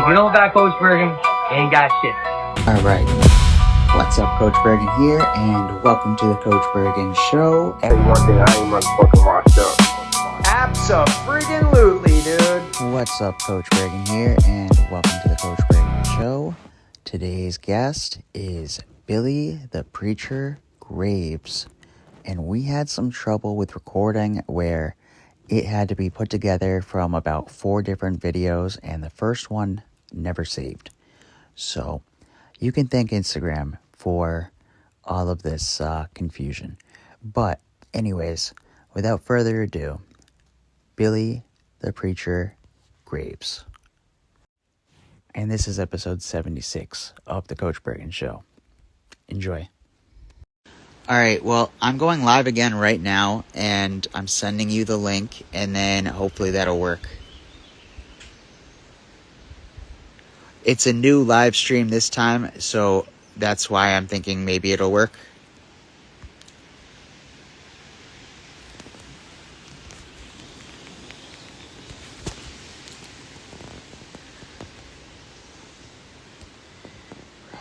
If you don't got Coach Bergen, you ain't got shit. All right. What's up, Coach Bergen here, and welcome to the Coach Bergen Show. Hey, one thing, I ain't motherfucking washed up. Abso-friggin-lutely, dude. What's up, Coach Bergen here, and welcome to the Coach Bergen Show. Today's guest is Billy the Preacher Graves, and we had some trouble with recording where it had to be put together from about 4 different videos, and the first one never saved. So you can thank Instagram for all of this confusion. But anyways, without further ado, Billy the Preacher Graves. And this is episode 76 of the Coach Bergen Show. Enjoy. All right, well, I'm going live again right now, and I'm sending you the link, and then hopefully that'll work. It's a new live stream this time, so that's why I'm thinking maybe it'll work.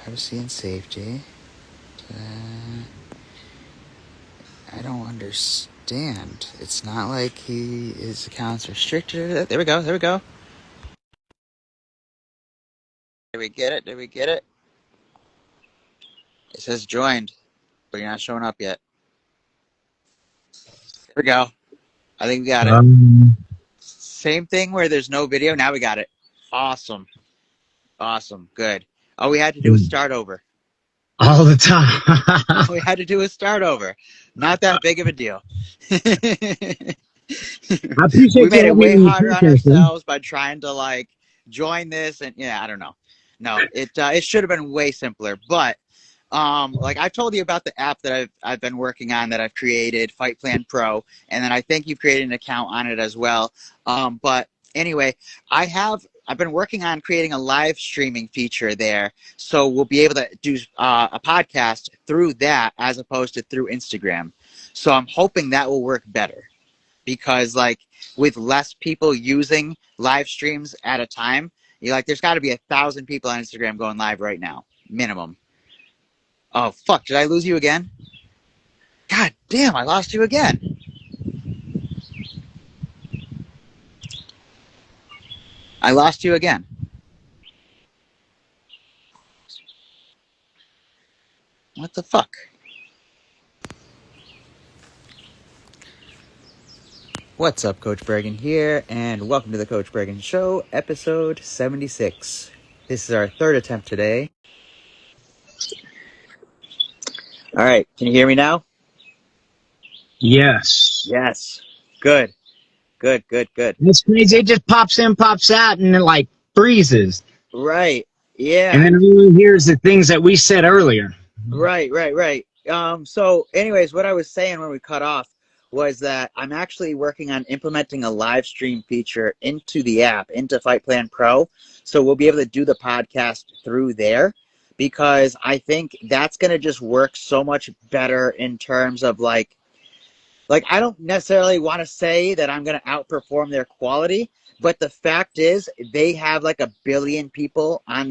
Privacy and safety. I don't understand. It's not like his account's restricted. There we go. Did we get it? It says joined, but you're not showing up yet. There we go. I think we got it. Same thing where there's no video. Now we got it. Awesome. Good. All we had to do was start over. All the time. We had to do a start over. Not that big of a deal. I appreciate we made it way harder on ourselves ourselves by trying to join this, and I don't know. No, it should have been way simpler. But I told you about the app that I've been working on, that I've created, Fight Plan Pro, and then I think you created an account on it as well. But anyway, I've been working on creating a live streaming feature there, so we'll be able to do a podcast through that as opposed to through Instagram. So I'm hoping that will work better, because with less people using live streams at a time, there's got to be 1,000 people on Instagram going live right now, minimum. Oh fuck! Did I lose you again? God damn! I lost you again. What the fuck? What's up, Coach Bergen here, and welcome to the Coach Bergen Show, episode 76. This is our third attempt today. All right, can you hear me now? Yes. Yes. Good. It's crazy. It just pops in, pops out, and it freezes. Right. Yeah. And then all here's the things that we said earlier. Right. So anyways, what I was saying when we cut off was that I'm actually working on implementing a live stream feature into the app, into Fight Plan Pro. So we'll be able to do the podcast through there, because I think that's going to just work so much better in terms of I don't necessarily want to say that I'm going to outperform their quality, but the fact is they have 1 billion people on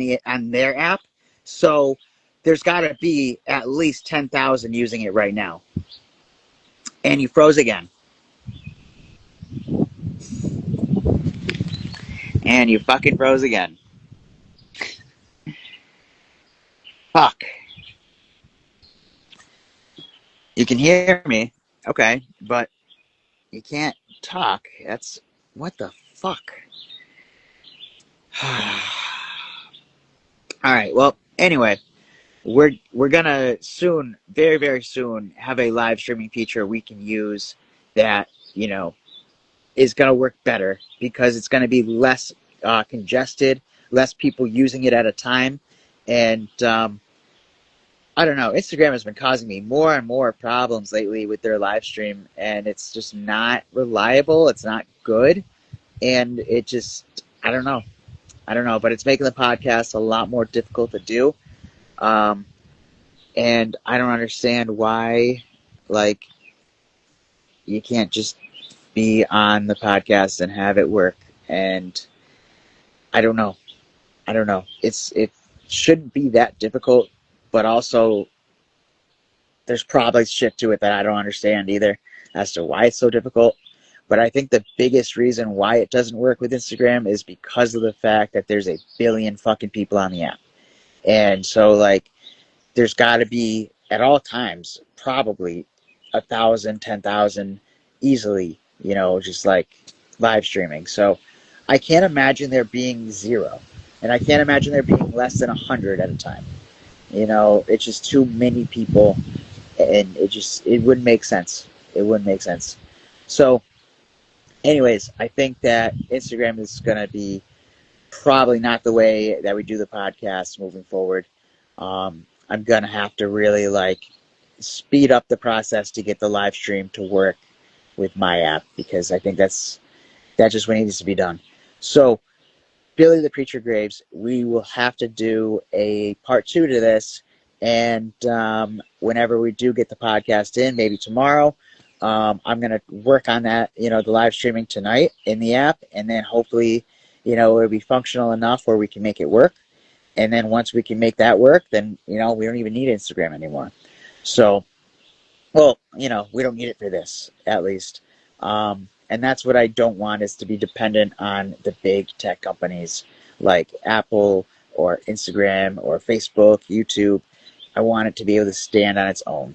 their app. So there's got to be at least 10,000 using it right now. And you froze again. And you fucking froze again. Fuck. You can hear me. Okay, but you can't talk. That's... what the fuck? All right, well, anyway, we're gonna soon, very, very soon, have a live streaming feature we can use that, is gonna work better, because it's gonna be less congested, less people using it at a time, and I don't know. Instagram has been causing me more and more problems lately with their live stream, and it's just not reliable. It's not good, and it just, I don't know, but it's making the podcast a lot more difficult to do. And I don't understand why, you can't just be on the podcast and have it work. And I don't know. I don't know. It shouldn't be that difficult, but also there's probably shit to it that I don't understand either as to why it's so difficult. But I think the biggest reason why it doesn't work with Instagram is because of the fact that there's a billion fucking people on the app. And so, like, there's got to be, at all times, probably 1,000, 10,000 easily, just like live streaming. So I can't imagine there being zero. And I can't imagine there being less than 100 at a time. It's just too many people, and it wouldn't make sense. It wouldn't make sense. So, anyways, I think that Instagram is going to be probably not the way that we do the podcast moving forward. I'm going to have to really speed up the process to get the live stream to work with my app, because I think that's just what needs to be done. So, Billy the Preacher Graves, we will have to do a part 2 to this, and whenever we do get the podcast in, maybe tomorrow, I'm going to work on that, the live streaming tonight in the app, and then hopefully, it'll be functional enough where we can make it work. And then once we can make that work, then, we don't even need Instagram anymore. So, well, we don't need it for this, at least. And that's what I don't want, is to be dependent on the big tech companies like Apple or Instagram or Facebook, YouTube. I want it to be able to stand on its own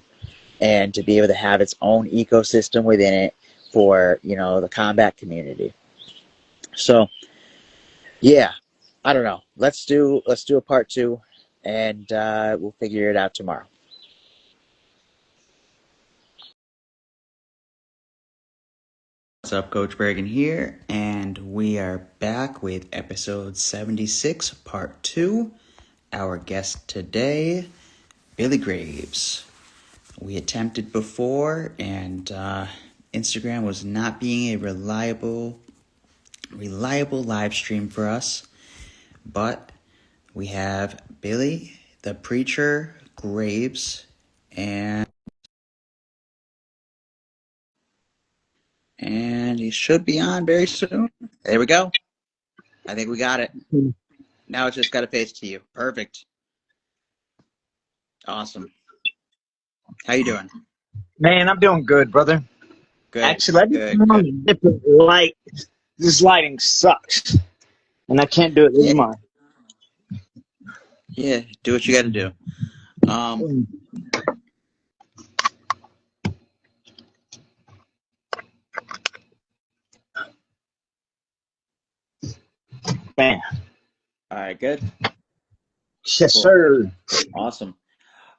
and to be able to have its own ecosystem within it for, the combat community. So, yeah, I don't know. Let's do a part 2, and we'll figure it out tomorrow. What's up, Coach Bergen here, and we are back with episode 76, part 2. Our guest today, Billy Graves. We attempted before, and Instagram was not being a reliable live stream for us, but we have Billy, the Preacher Graves, and he should be on very soon. There we go. I think we got it. Now it's just got to paste to you. Perfect. Awesome. How you doing? Man, I'm doing good, brother. Good. Actually, I just Good. want a different light. This lighting sucks, and I can't do it anymore. Yeah, do what you got to do. Man. All right, good. Yes, Cool. sir. Awesome.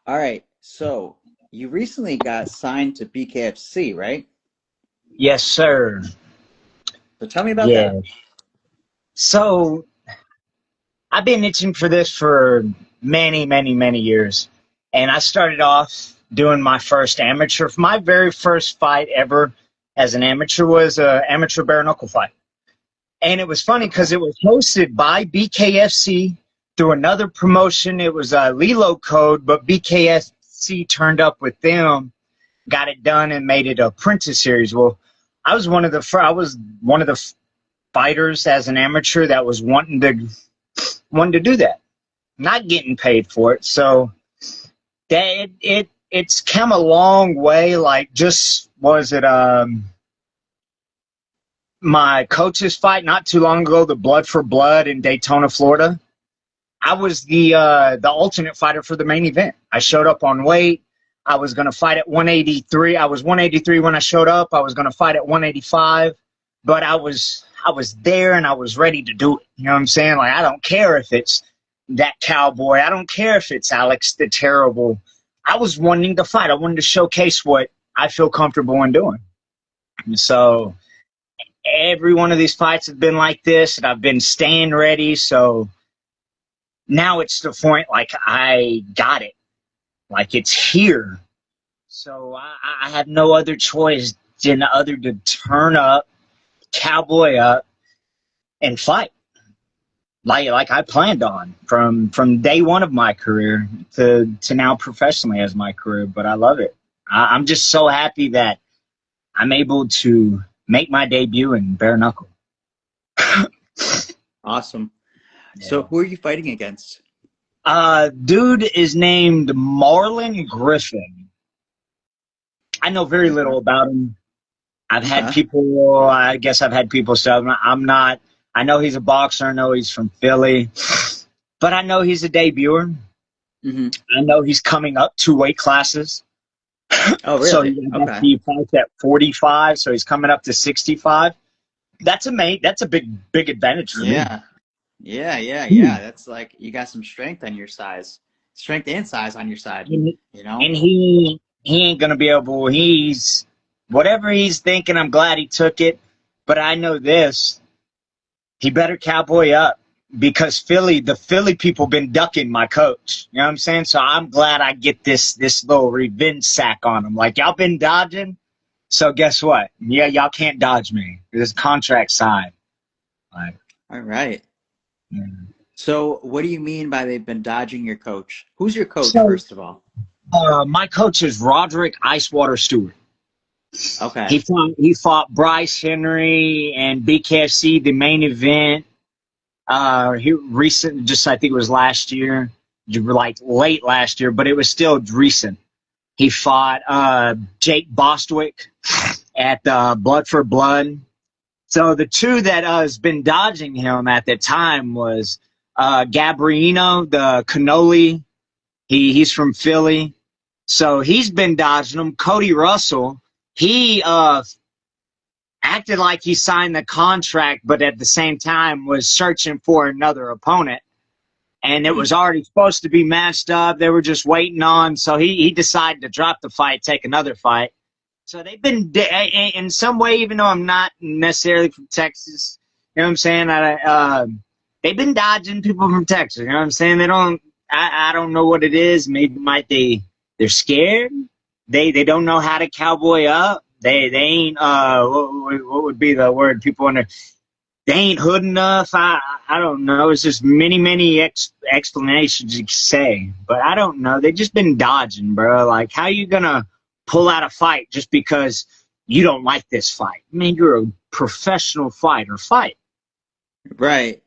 All right, so you recently got signed to BKFC, right? Yes, sir. So tell me about that. So, I've been itching for this for many, many, many years. And I started off doing my first amateur. My very first fight ever as an amateur was an amateur bare knuckle fight. And it was funny because it was hosted by BKFC through another promotion. It was a Lilo code, but BKFC turned up with them, got it done, and made it a apprentice series. Well, I was one of the fighters as an amateur that was wanting to do that, not getting paid for it. So that it's come a long way. Like, just was it my coach's fight not too long ago, the Blood for Blood in Daytona, Florida. I was the alternate fighter for the main event. I showed up on weight. I was going to fight at 183. I was 183 when I showed up. I was going to fight at 185, but I was there and I was ready to do it. You know what I'm saying? Like, I don't care if it's that cowboy. I don't care if it's Alex the Terrible. I was wanting to fight. I wanted to showcase what I feel comfortable in doing. And so every one of these fights have been like this, and I've been staying ready. So now it's the point, like, I got it. Like, it's here. So I have no other choice than to turn up, cowboy up, and fight. Like I planned on from day one of my career to now professionally as my career. But I love it. I'm just so happy that I'm able to make my debut in bare knuckle. Awesome. So who are you fighting against? Dude is named Marlon Griffin. I know very little about him. I've had people, I guess I've had people say, I'm not, I know he's a boxer. I know he's from Philly, but I know he's a debuter. Mm-hmm. I know he's coming up 2 weight classes. Oh, really? So Okay. he fights at 45, so he's coming up to 65. That's a big advantage for me. Yeah. That's like you got some strength on your strength and size on your side. You know. And he ain't gonna be able. He's whatever he's thinking. I'm glad he took it, but I know this. He better cowboy up because the Philly people been ducking my coach. You know what I'm saying? So I'm glad I get this little revenge sack on him. Like, y'all been dodging, so guess what? Yeah, y'all can't dodge me. This contract signed. Like, All right. yeah. So what do you mean by they've been dodging your coach? Who's your coach, So, first of all? my coach is Roderick Icewater Stewart. Okay. He fought Bryce Henry and BKFC, the main event. I think it was last year, like late last year, but it was still recent. He fought Jake Bostwick at Blood for Blood. So the two that has been dodging him at the time was Gabriino, the cannoli. He's from Philly. So he's been dodging him. Cody Russell, he acted like he signed the contract, but at the same time was searching for another opponent. And it was already supposed to be matched up. They were just waiting on. So he decided to drop the fight, take another fight. So they've been, in some way, even though I'm not necessarily from Texas, you know what I'm saying? They've been dodging people from Texas. You know what I'm saying? I don't know what it is. Maybe they're scared. They don't know how to cowboy up. They ain't what would be the word people under? They ain't hood enough. I don't know. It's just many explanations you can say, but I don't know. They just been dodging, bro. Like, how you gonna pull out a fight just because you don't like this fight? I mean, you're a professional fighter. Fight. Right.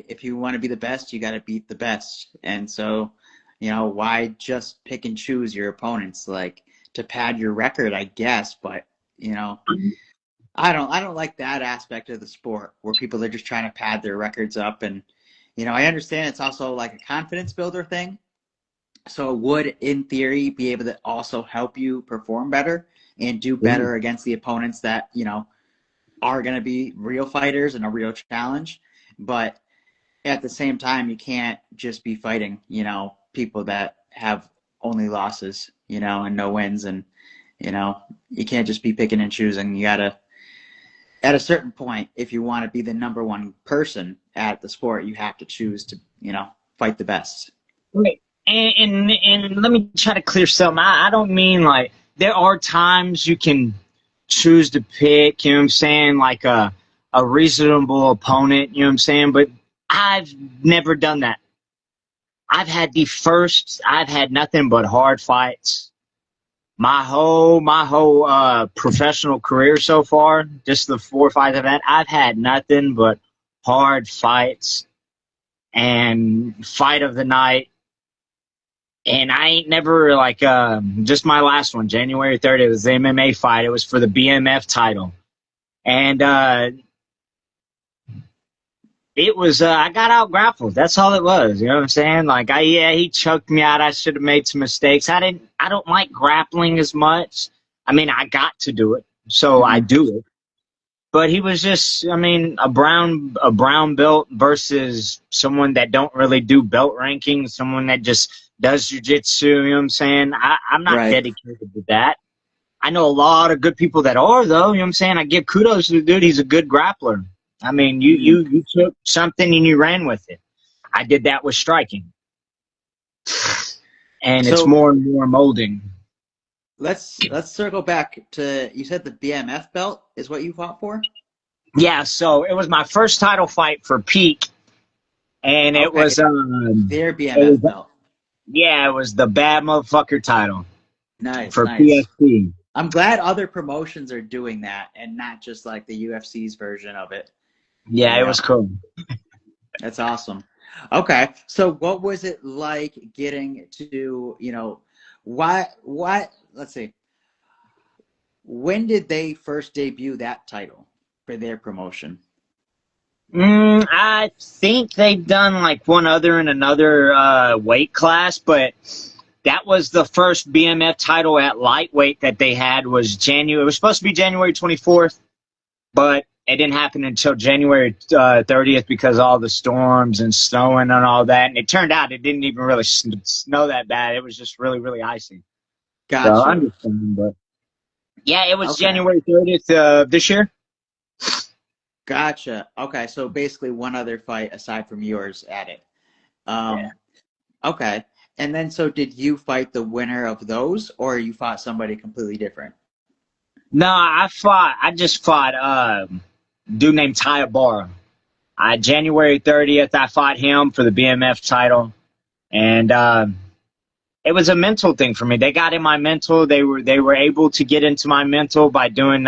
If you want to be the best, you got to beat the best. And so, why just pick and choose your opponents? Like, to pad your record, I guess, but I don't like that aspect of the sport where people are just trying to pad their records up. And I understand it's also like a confidence builder thing, so it would in theory be able to also help you perform better and do better against the opponents that are going to be real fighters and a real challenge. But at the same time, you can't just be fighting people that have only losses and no wins. And you can't just be picking and choosing. You gotta, at a certain point, if you want to be the number one person at the sport, you have to choose to fight the best. Right. And let me try to clear something. I don't mean like there are times you can choose to pick, you know what I'm saying, like a reasonable opponent, you know what I'm saying, but I've never done that. I've had nothing but hard fights. My whole professional career so far, just the 4 or 5 I've had, I've had nothing but hard fights and fight of the night. And I ain't never like just my last one, January 3rd, it was the MMA fight. It was for the BMF title. And it was I got out grappled. That's all it was. You know what I'm saying? Like he choked me out. I should have made some mistakes. I don't like grappling as much. I mean, I got to do it, so I do it. But he was just, I mean, a brown belt versus someone that don't really do belt ranking, someone that just does jiu-jitsu, you know what I'm saying? I'm not dedicated to that. I know a lot of good people that are, though, you know what I'm saying? I give kudos to the dude. He's a good grappler. I mean, you took something and you ran with it. I did that with striking. And it's more and more molding. Let's circle back to, you said the BMF belt is what you fought for? Yeah, so it was my first title fight for Peak. And it was their BMF belt. Yeah, it was the bad motherfucker title. Nice. For PFC. I'm glad other promotions are doing that and not just like the UFC's version of it. Yeah, it was cool. That's awesome. Okay. So what was it like getting to, let's see. When did they first debut that title for their promotion? I think they've done like one other in another weight class, but that was the first BMF title at lightweight that they had was January. It was supposed to be January 24th, but it didn't happen until January 30th because of all the storms and snowing and all that. And it turned out it didn't even really snow that bad. It was just really, really icy. So I Gotcha. understand, but yeah, it was Okay. January 30th this year. Gotcha. Okay. So basically one other fight aside from yours at it. Yeah. Um, okay. And then so did you fight the winner of those or you fought somebody completely different? No, I just fought a dude named Ty Barra. January 30th, I fought him for the BMF title. And it was a mental thing for me. They got in my mental. They were able to get into my mental by doing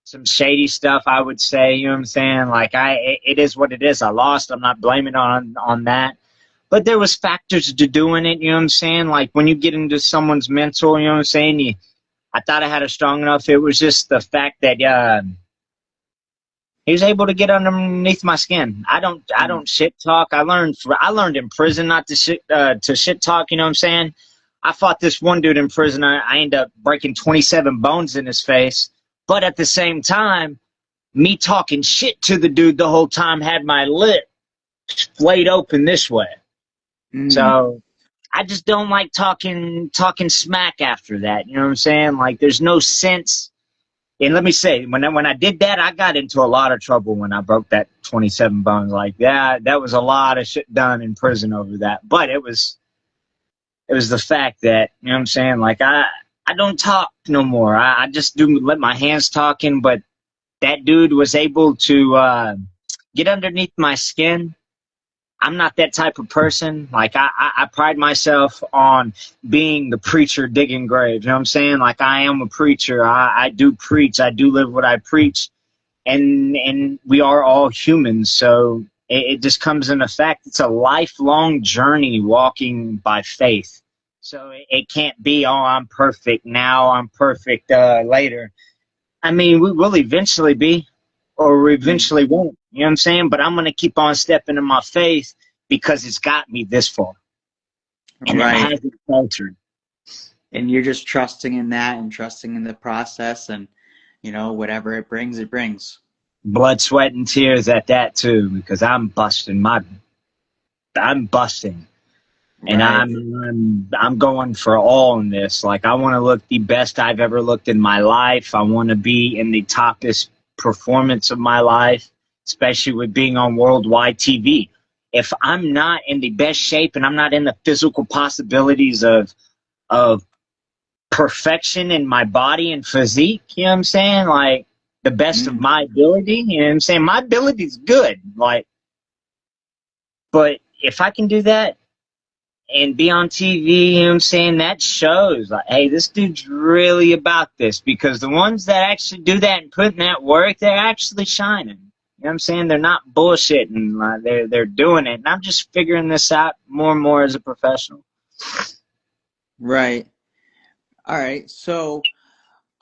some shady stuff, I would say. You know what I'm saying? Like it is what it is. I lost. I'm not blaming on that. But there was factors to doing it, you know what I'm saying? Like when you get into someone's mental, you know what I'm saying? I thought I had it strong enough. It was just the fact that he was able to get underneath my skin. I don't shit talk. I learned in prison not to shit talk. You know what I'm saying? I fought this one dude in prison. I ended up breaking 27 bones in his face. But at the same time, me talking shit to the dude the whole time had my lip splayed open this way. Mm, So I just don't like talking smack after that. You know what I'm saying? Like there's no sense. And let me say, when I did that, I got into a lot of trouble when I broke that 27 bones. Like that was a lot of shit done in prison over that. But it was the fact that, you know what I'm saying? Like I don't talk no more. I just do let my hands talking. But that dude was able to get underneath my skin. I'm not that type of person. Like I pride myself on being the preacher digging graves. You know what I'm saying? Like I am a preacher. I do preach. I do live what I preach. And we are all humans. So it just comes in effect. It's a lifelong journey walking by faith. So it can't be, oh, I'm perfect now. I'm perfect later. I mean, we will eventually be, or we mm, eventually won't. You know what I'm saying? But I'm going to keep on stepping in my faith because it's got me this far and it right. hasn't faltered. And you're just trusting in that and trusting in the process and, whatever it brings, it brings. Blood, sweat, and tears at that too, because I'm busting, and Right. I'm going for all in this. Like I want to look the best I've ever looked in my life. I want to be in the toppest performance of my life, especially with being on worldwide TV. If I'm not in the best shape and I'm not in the physical possibilities of perfection in my body and physique, you know what I'm saying? Like the best of Mm, my ability, you know what I'm saying? My ability's good. Like, but if I can do that and be on TV, you know what I'm saying? That shows like, hey, this dude's really about this because the ones that actually do that and put in that work, they're actually shining. You know what I'm saying? They're not bullshitting. They're doing it. And I'm just figuring this out more and more as a professional. right. All right. So,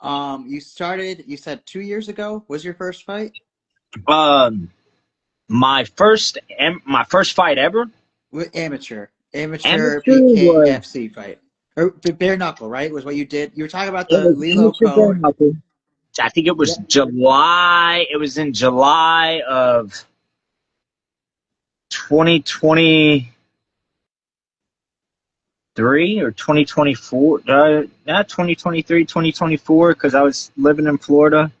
you said 2 years ago was your first fight? Um, my first fight ever, Amateur amateur was BKFC fight. Or bare knuckle, right? Was what you did. You were talking about it the was Lilo amateur bare code. knuckle. I think it was Yeah. July. It was in July of 2023 or 2024. Not 2023, 2024, because I was living in Florida.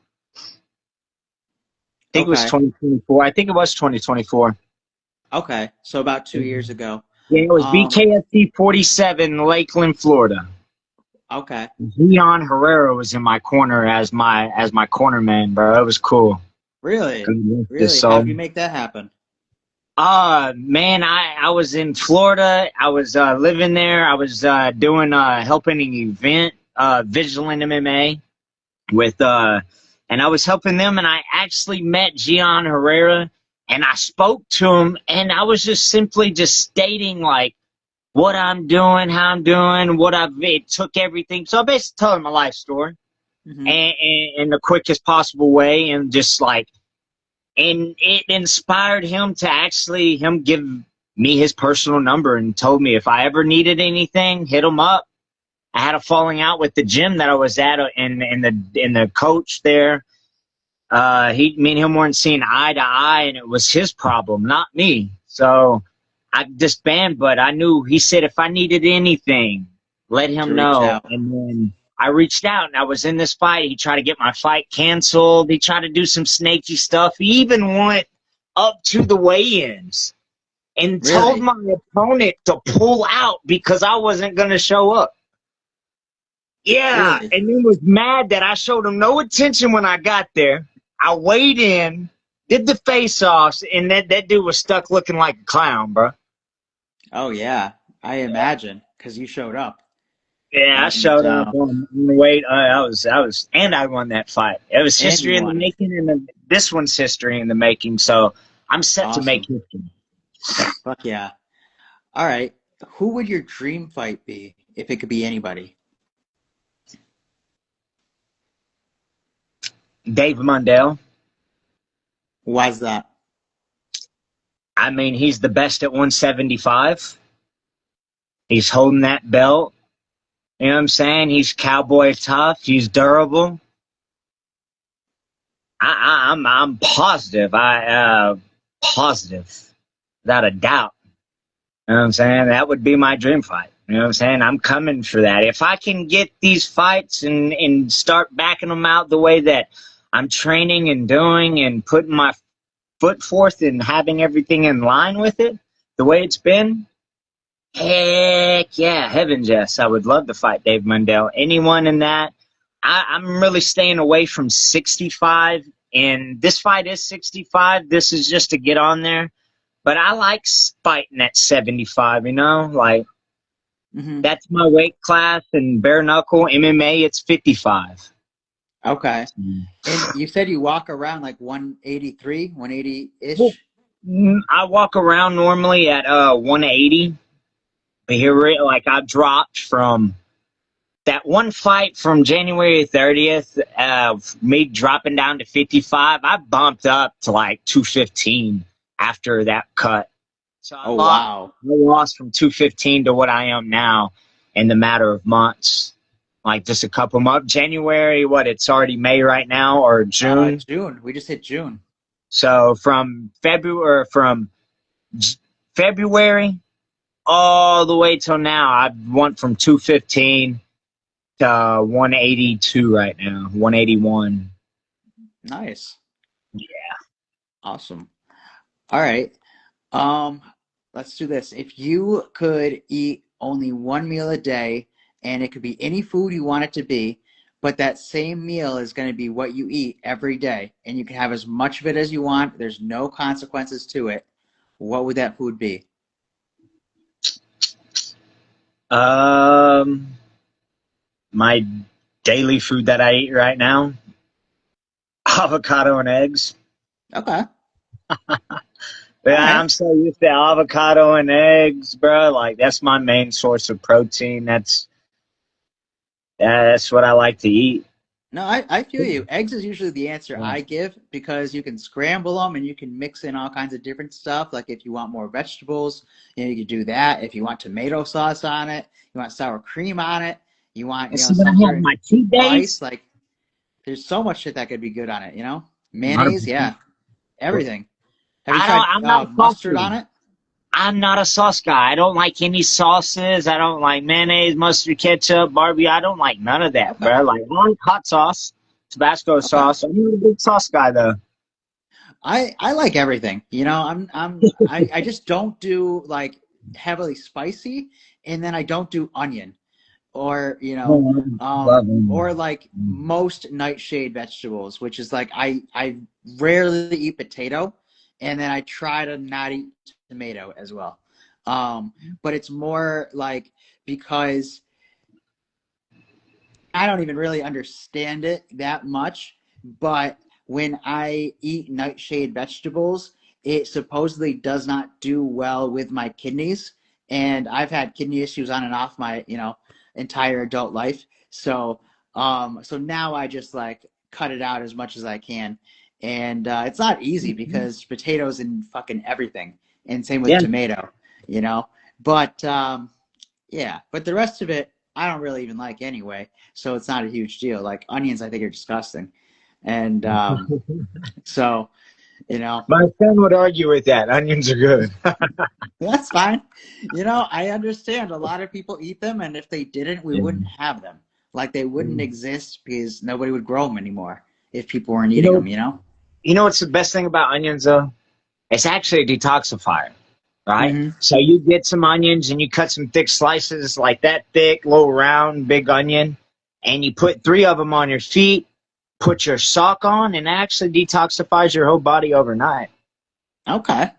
I think it was Okay. 2024. I think it was 2024. Okay. So about 2 years ago. Yeah, it was Um, BKFC 47, Lakeland, Florida. okay. Gian Herrera was in my corner as my corner man, bro. It was cool. Really? This Really? How did so you make that happen? man, I was in Florida. I was living there. I was doing helping an event, Vigilant MMA with and I was helping them, and I actually met Gian Herrera, And I spoke to him, and I was just simply just stating like what I'm doing, how I'm doing, it took everything. So I basically told him my life story, Mm-hmm. and in the quickest possible way, and just like, and it inspired him to actually him give me his personal number and told me if I ever needed anything, hit him up. I had a falling out with the gym that I was at, and the coach there. Me and him weren't seeing eye to eye, and it was his problem, not me. So I disbanded, but I knew he said if I needed anything, let To him reach know. out. And then I reached out, and I was in this fight. He tried to get my fight canceled. He tried to do some snaky stuff. He even went up to the weigh-ins and told Really? my opponent to pull out because I wasn't going to show up. Yeah, Really? and he was mad that I showed him no attention when I got there. I weighed in, did the face-offs, and that dude was stuck looking like a clown, bro. Oh yeah, I imagine because you showed up. Yeah, I And showed up on the weight. And I won that fight. It was and you history in the won it. making, and this one's history in the making. So I'm set to make Awesome. history. Fuck yeah. All right. Who would your dream fight be if it could be anybody? Dave Mundell. Why's that? I mean, he's the best at 175. He's holding that belt. You know what I'm saying? He's cowboy tough. He's durable. I'm positive. Positive, without a doubt. You know what I'm saying? That would be my dream fight. You know what I'm saying? I'm coming for that. If I can get these fights and start backing them out the way that I'm training and doing and putting my foot forth and having everything in line with it, the way it's been, heck yeah, heavens yes. I would love to fight Dave Mundell. Anyone in that. I'm really staying away from 65, and this fight is 65. This is just to get on there. But I like fighting at 75, you know? Like, Mm-hmm. that's my weight class, and bare knuckle, MMA, it's 55. Okay. And you said you walk around like 183, 180-ish? I walk around normally at 180. But here, like, I've dropped from that one fight from January 30th, me dropping down to 55. I bumped up to like 215 after that cut. So Oh, wow. I lost from 215 to what I am now in the matter of months. Like just a couple months. January, it's already May right now, or June. June. We just hit June. So from February all the way till now, I went from 215 to 182 right now, 181. Nice. Yeah. Awesome. All right. Let's do this. If you could eat only one meal a day, and it could be any food you want it to be, but that same meal is going to be what you eat every day, and you can have as much of it as you want. There's no consequences to it. What would that food be? My daily food that I eat right now, avocado and eggs. Okay. Yeah, All right. I'm so used to avocado and eggs, bro. Like that's my main source of protein. That's what I like to eat. No, I feel you. Eggs is usually the answer Yeah. I give because you can scramble them and you can mix in all kinds of different stuff. Like if you want more vegetables, you can do that. If you want tomato sauce on it, you want sour cream on it, you want, And so when some I have certain my cheat days, spice, like there's so much shit that could be good on it, not a, Mayonnaise, yeah, everything. Have you I don't. tried I'm not a sauce mustard on guy. it? I'm not a sauce guy. I don't like any sauces. I don't like mayonnaise, mustard, ketchup, barbecue. I don't like none of that, Okay. bro. Like I like hot sauce, Tabasco Okay. sauce. I'm not a big sauce guy though. I like everything. I just don't do like heavily spicy, and then I don't do onion or Love them. or like most nightshade vegetables, which is like I rarely eat potato, and then I try to not eat tomato as well. But it's more like because I don't even really understand it that much, but when I eat nightshade vegetables, it supposedly does not do well with my kidneys. And I've had kidney issues on and off my, entire adult life. So, so now I just like cut it out as much as I can. And it's not easy because potatoes and fucking everything, and same with Yeah. tomato, you know. But yeah, but the rest of it I don't really even like anyway, so it's not a huge deal. Like onions, I think are disgusting, and so My son would argue with that. Onions are good. that's fine. I understand a lot of people eat them, and if they didn't, we wouldn't have them. Like they wouldn't exist because nobody would grow them anymore if people weren't eating them. You know what's the best thing about onions though? It's actually a detoxifier, right? Mm-hmm. So you get some onions and you cut some thick slices, like that thick, little round, big onion, and you put 3 of them on your feet, put your sock on, and it actually detoxifies your whole body overnight. Okay.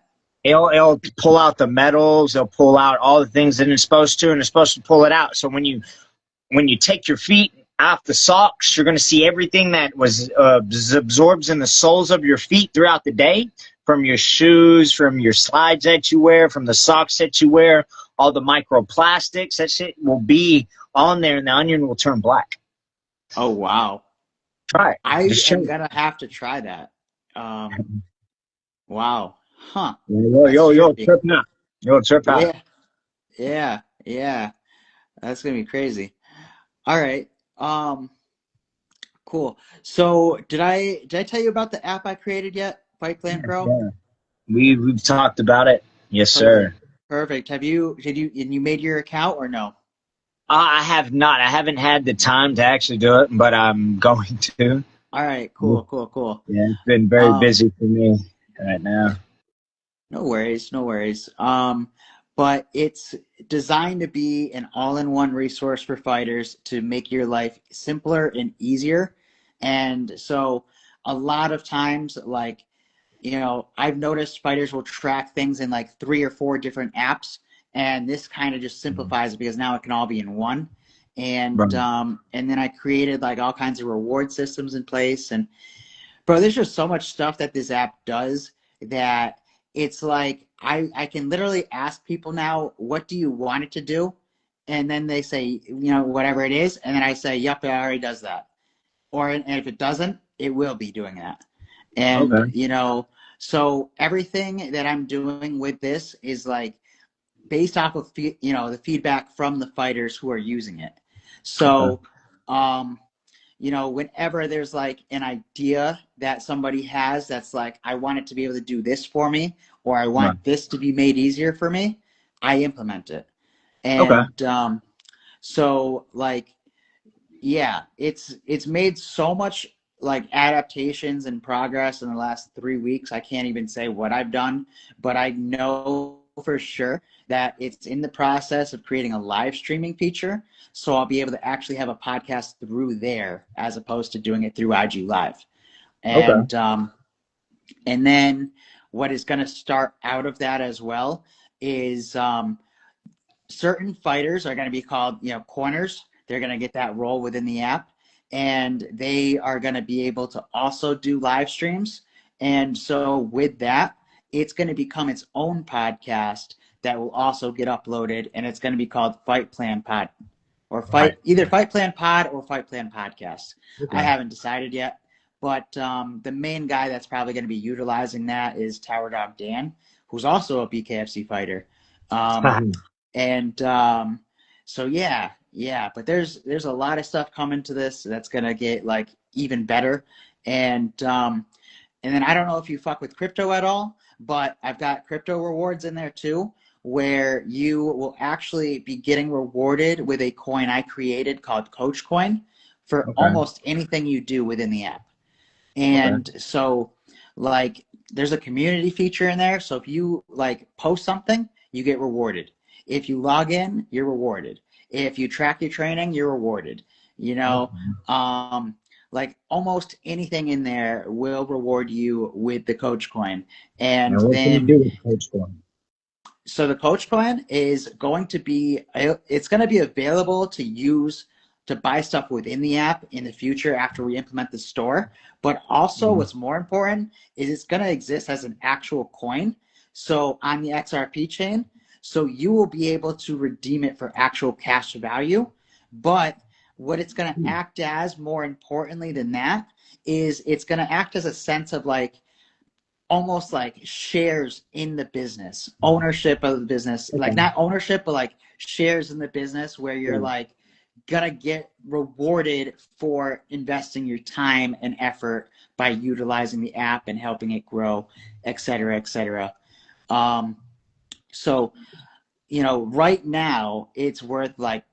It'll pull out the metals, it'll pull out all the things that it's supposed to, and it's supposed to pull it out. So when you take your feet off the socks, you're going to see everything that was absorbs in the soles of your feet throughout the day, from your shoes, from your slides that you wear, from the socks that you wear, all the microplastics. That shit will be on there, and the onion will turn black. Oh wow. Try it. I Just am check. gonna have to try that. Wow. Huh. Yo, trip now. Yo, trip out. Yeah. That's gonna be crazy. All right. Cool. So did I tell you about the app I created yet? Fight Plan Pro? Yeah. We've talked about it. Yes, sir. Perfect. Did you made your account or no? I have not. I haven't had the time to actually do it, but I'm going to. All right. Cool. Yeah, it's been very busy for me right now. No worries. But it's designed to be an all-in-one resource for fighters to make your life simpler and easier. And so a lot of times, like, I've noticed fighters will track things in like 3 or 4 different apps, and this kind of just simplifies it because now it can all be in one. And Right. and then I created like all kinds of reward systems in place. And bro, there's just so much stuff that this app does that it's like I can literally ask people now, what do you want it to do? And then they say, whatever it is, and then I say, yep, it already does that. And if it doesn't, it will be doing that. And Okay. so everything that I'm doing with this is like based off of the feedback from the fighters who are using it. Okay. So whenever there's like an idea that somebody has that's like, I want it to be able to do this for me, or I Right. want this to be made easier for me, I implement it. Okay. And so like, yeah, it's made so much like adaptations and progress in the last 3 weeks. I can't even say what I've done, but I know for sure that it's in the process of creating a live streaming feature. So I'll be able to actually have a podcast through there as opposed to doing it through IG Live. Okay. And then what is going to start out of that as well is certain fighters are going to be called, corners. They're going to get that role within the app, and they are going to be able to also do live streams. And so with that, it's going to become its own podcast that will also get uploaded, and it's going to be called Fight Plan Pod, or Right. either Fight Plan Pod or Fight Plan Podcast. Okay. I haven't decided yet, but the main guy that's probably going to be utilizing that is Tower Dog Dan, who's also a BKFC fighter. And so yeah, but there's a lot of stuff coming to this that's gonna get like even better. And then I don't know if you fuck with crypto at all, but I've got crypto rewards in there too, where you will actually be getting rewarded with a coin I created called Coach Coin for Okay. almost anything you do within the app. And so like there's a community feature in there. So if you like post something, you get rewarded. If you log in, you're rewarded. If you track your training, you're rewarded. Like almost anything in there will reward you with the Coach Coin. And Now, what can you then, do with Coach Coin? so the Coach Coin is going to be, it's going to be available to use to buy stuff within the app in the future after we implement the store. But also what's more important is it's going to exist as an actual coin. So on the XRP chain, so you will be able to redeem it for actual cash value. But what it's going to act as, more importantly than that, is it's going to act as a sense of like almost like shares in the business, ownership of the business, like not ownership, but like shares in the business where you're like gonna get rewarded for investing your time and effort by utilizing the app and helping it grow, et cetera, et cetera. So, you know, right now it's worth like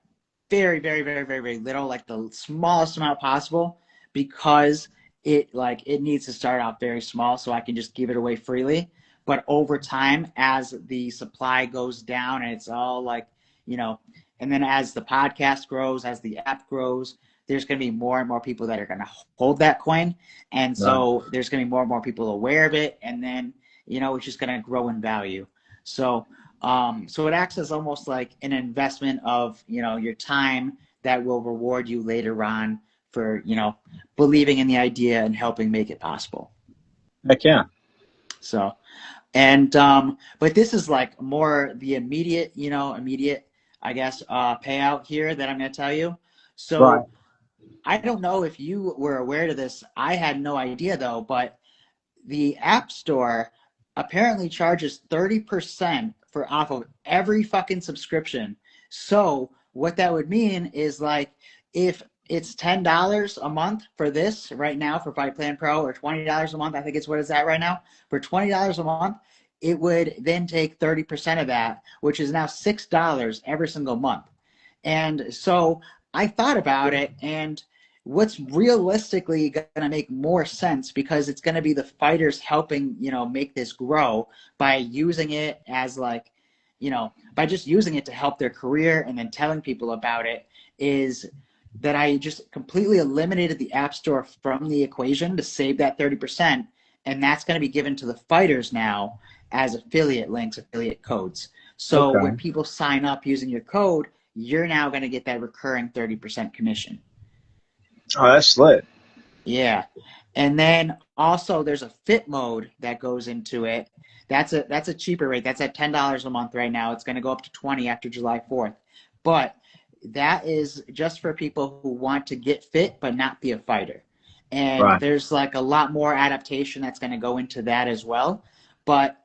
very, very, very, very, very little, like the smallest amount possible, because it needs to start out very small so I can just give it away freely. But over time, as the supply goes down and it's all like, you know, and then as the podcast grows, as the app grows, there's going to be more and more people that are going to hold that coin. And so there's going to be more and more people aware of it. And then, you know, it's just going to grow in value. So, so it acts as almost like an investment of, you know, your time that will reward you later on for, you know, believing in the idea and helping make it possible. Heck yeah. So, and, but this is like more the immediate, I guess, payout here that I'm going to tell you. So I don't know if you were aware of this. I had no idea though, but the App Store apparently charges 30% for off of every fucking subscription. So what that would mean is like, if it's $10 a month for this right now for Fight Plan Pro, or $20 a month, I think it's what it's at right now. For $20 a month, it would then take 30% of that, which is now $6 every single month. And so I thought about it, and what's realistically going to make more sense, because it's going to be the fighters helping, you know, make this grow by using it as like, you know, by just using it to help their career and then telling people about it, is that I just completely eliminated the App Store from the equation to save that 30%. And that's going to be given to the fighters now as affiliate links, affiliate codes. So when people sign up using your code, you're now going to get that recurring 30% commission. Oh, that's lit. Yeah. And then also there's a fit mode that goes into it. That's a cheaper rate. That's at $10 a month right now. It's going to go up to $20 after July 4th. But that is just for people who want to get fit but not be a fighter. And there's like a lot more adaptation that's going to go into that as well. But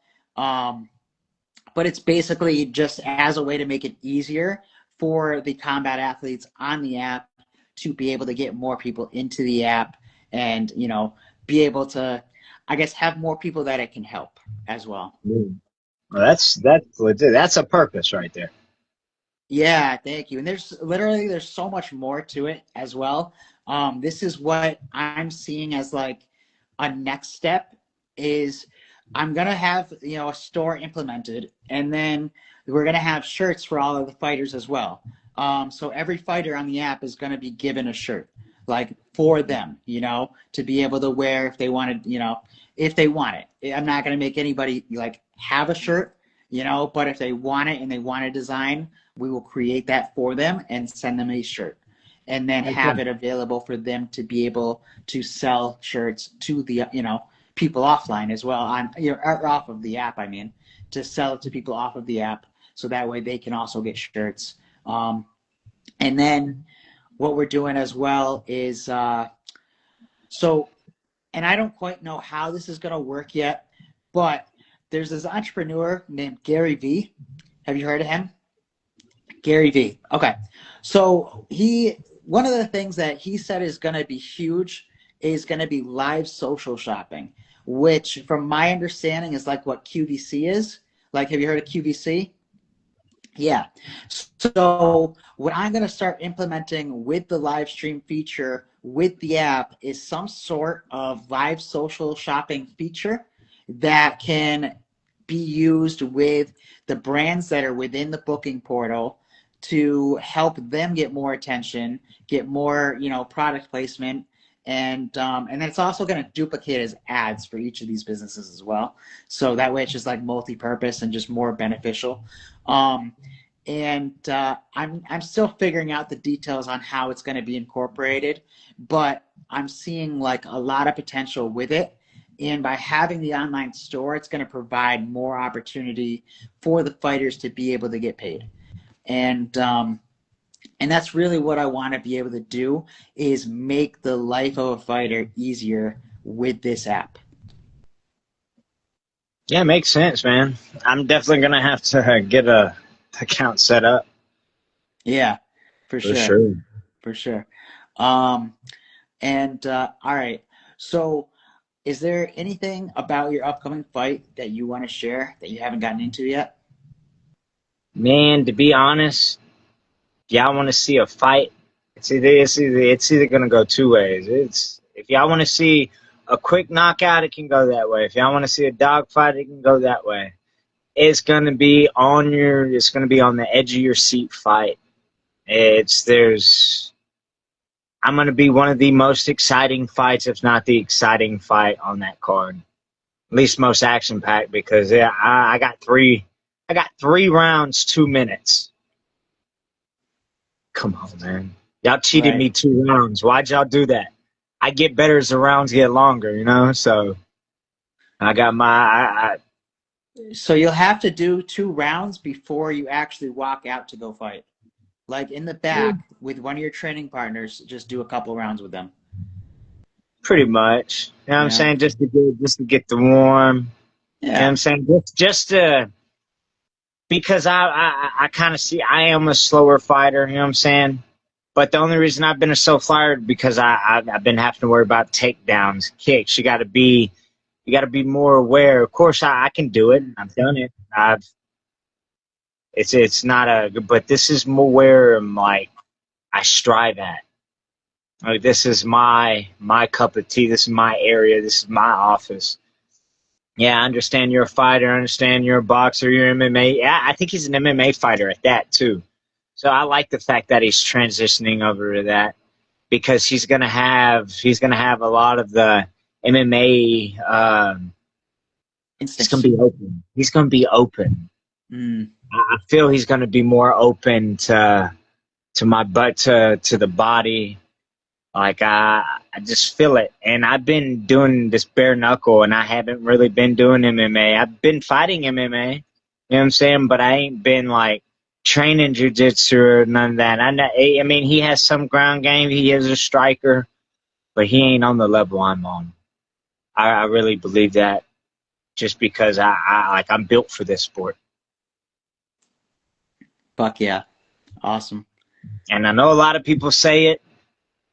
it's basically just as a way to make it easier for the combat athletes on the app to be able to get more people into the app and, you know, be able to, I guess, have more people that it can help as well. Well, that's legit. That's a purpose right there. Yeah, thank you. And there's so much more to it as well. This is what I'm seeing as like a next step is I'm going to have, you know, a store implemented, and then we're going to have shirts for all of the fighters as well. So every fighter on the app is going to be given a shirt, like for them, you know, to be able to wear if they wanted, you know, if they want it. I'm not going to make anybody like have a shirt, you know, but if they want it and they want a design, we will create that for them and send them a shirt, and then have it available for them to be able to sell shirts to the, you know, people offline as well, on, you know, or off of the app, I mean, to sell it to people off of the app, so that way they can also get shirts. And then what we're doing as well is, so, and I don't quite know how this is going to work yet, but there's this entrepreneur named Gary V. Have you heard of him? Gary V. Okay. So one of the things that he said is going to be huge is going to be live social shopping, which from my understanding is like what QVC is. Like, have you heard of QVC? Yeah. So what I'm going to start implementing with the live stream feature with the app is some sort of live social shopping feature that can be used with the brands that are within the booking portal to help them get more attention, get more, you know, product placement, and then it's also going to duplicate as ads for each of these businesses as well. So that way it's just like multi-purpose and just more beneficial. and I'm still figuring out the details on how it's going to be incorporated, but I'm seeing like a lot of potential with it. And by having the online store, it's going to provide more opportunity for the fighters to be able to get paid. And that's really what I want to be able to do, is make the life of a fighter easier with this app. Yeah, makes sense, man. I'm definitely gonna have to get a account set up Yeah, for for sure. sure. For sure. All right. So, is there anything about your upcoming fight that you want to share that you haven't gotten into yet? Man, to be honest, y'all want to see a fight? It's either gonna go two ways. It's if y'all want to see a quick knockout, it can go that way. If y'all want to see a dog fight, it can go that way. It's gonna be on the edge of your seat fight. It's there's I'm gonna be one of the most exciting fights, if not the exciting fight on that card. At least most action packed, because yeah, I got three rounds, 2 minutes. Come on, man. Y'all cheated Right. me 2 rounds. Why'd y'all do that? I get better as the rounds get longer, So I got So you'll have to do 2 rounds before you actually walk out to go fight. Like in the back with one of your training partners, just do a couple rounds with them. pretty much. You know what I'm Yeah. saying? Just to get the warm. You know what Yeah. I'm saying? Just to because I kind of see I am a slower fighter. You know what I'm saying? But the only reason I've been a slow fighter because I've been having to worry about takedowns, kicks. You got to be more aware. Of course, I can do it. I've done it. It's not but this is more where like I strive at. Like this is my cup of tea. This is my area. This is my office. Yeah, I understand you're a fighter. I understand you're a boxer. You're MMA. Yeah, I think he's an MMA fighter at that too. So I like the fact that he's transitioning over to that because he's gonna have a lot of the MMA. He's gonna Instincts. be open. He's gonna be open. Mm. I feel he's gonna be more open to my butt to the body. Like I just feel it, and I've been doing this bare knuckle, and I haven't really been doing MMA. I've been fighting MMA, you know what I'm saying, but I ain't been like training jujitsu or none of that. I mean, he has some ground game. He is a striker, but he ain't on the level I'm on. I really believe that, just because I'm built for this sport, Fuck yeah. Awesome. and I know a lot of people say it,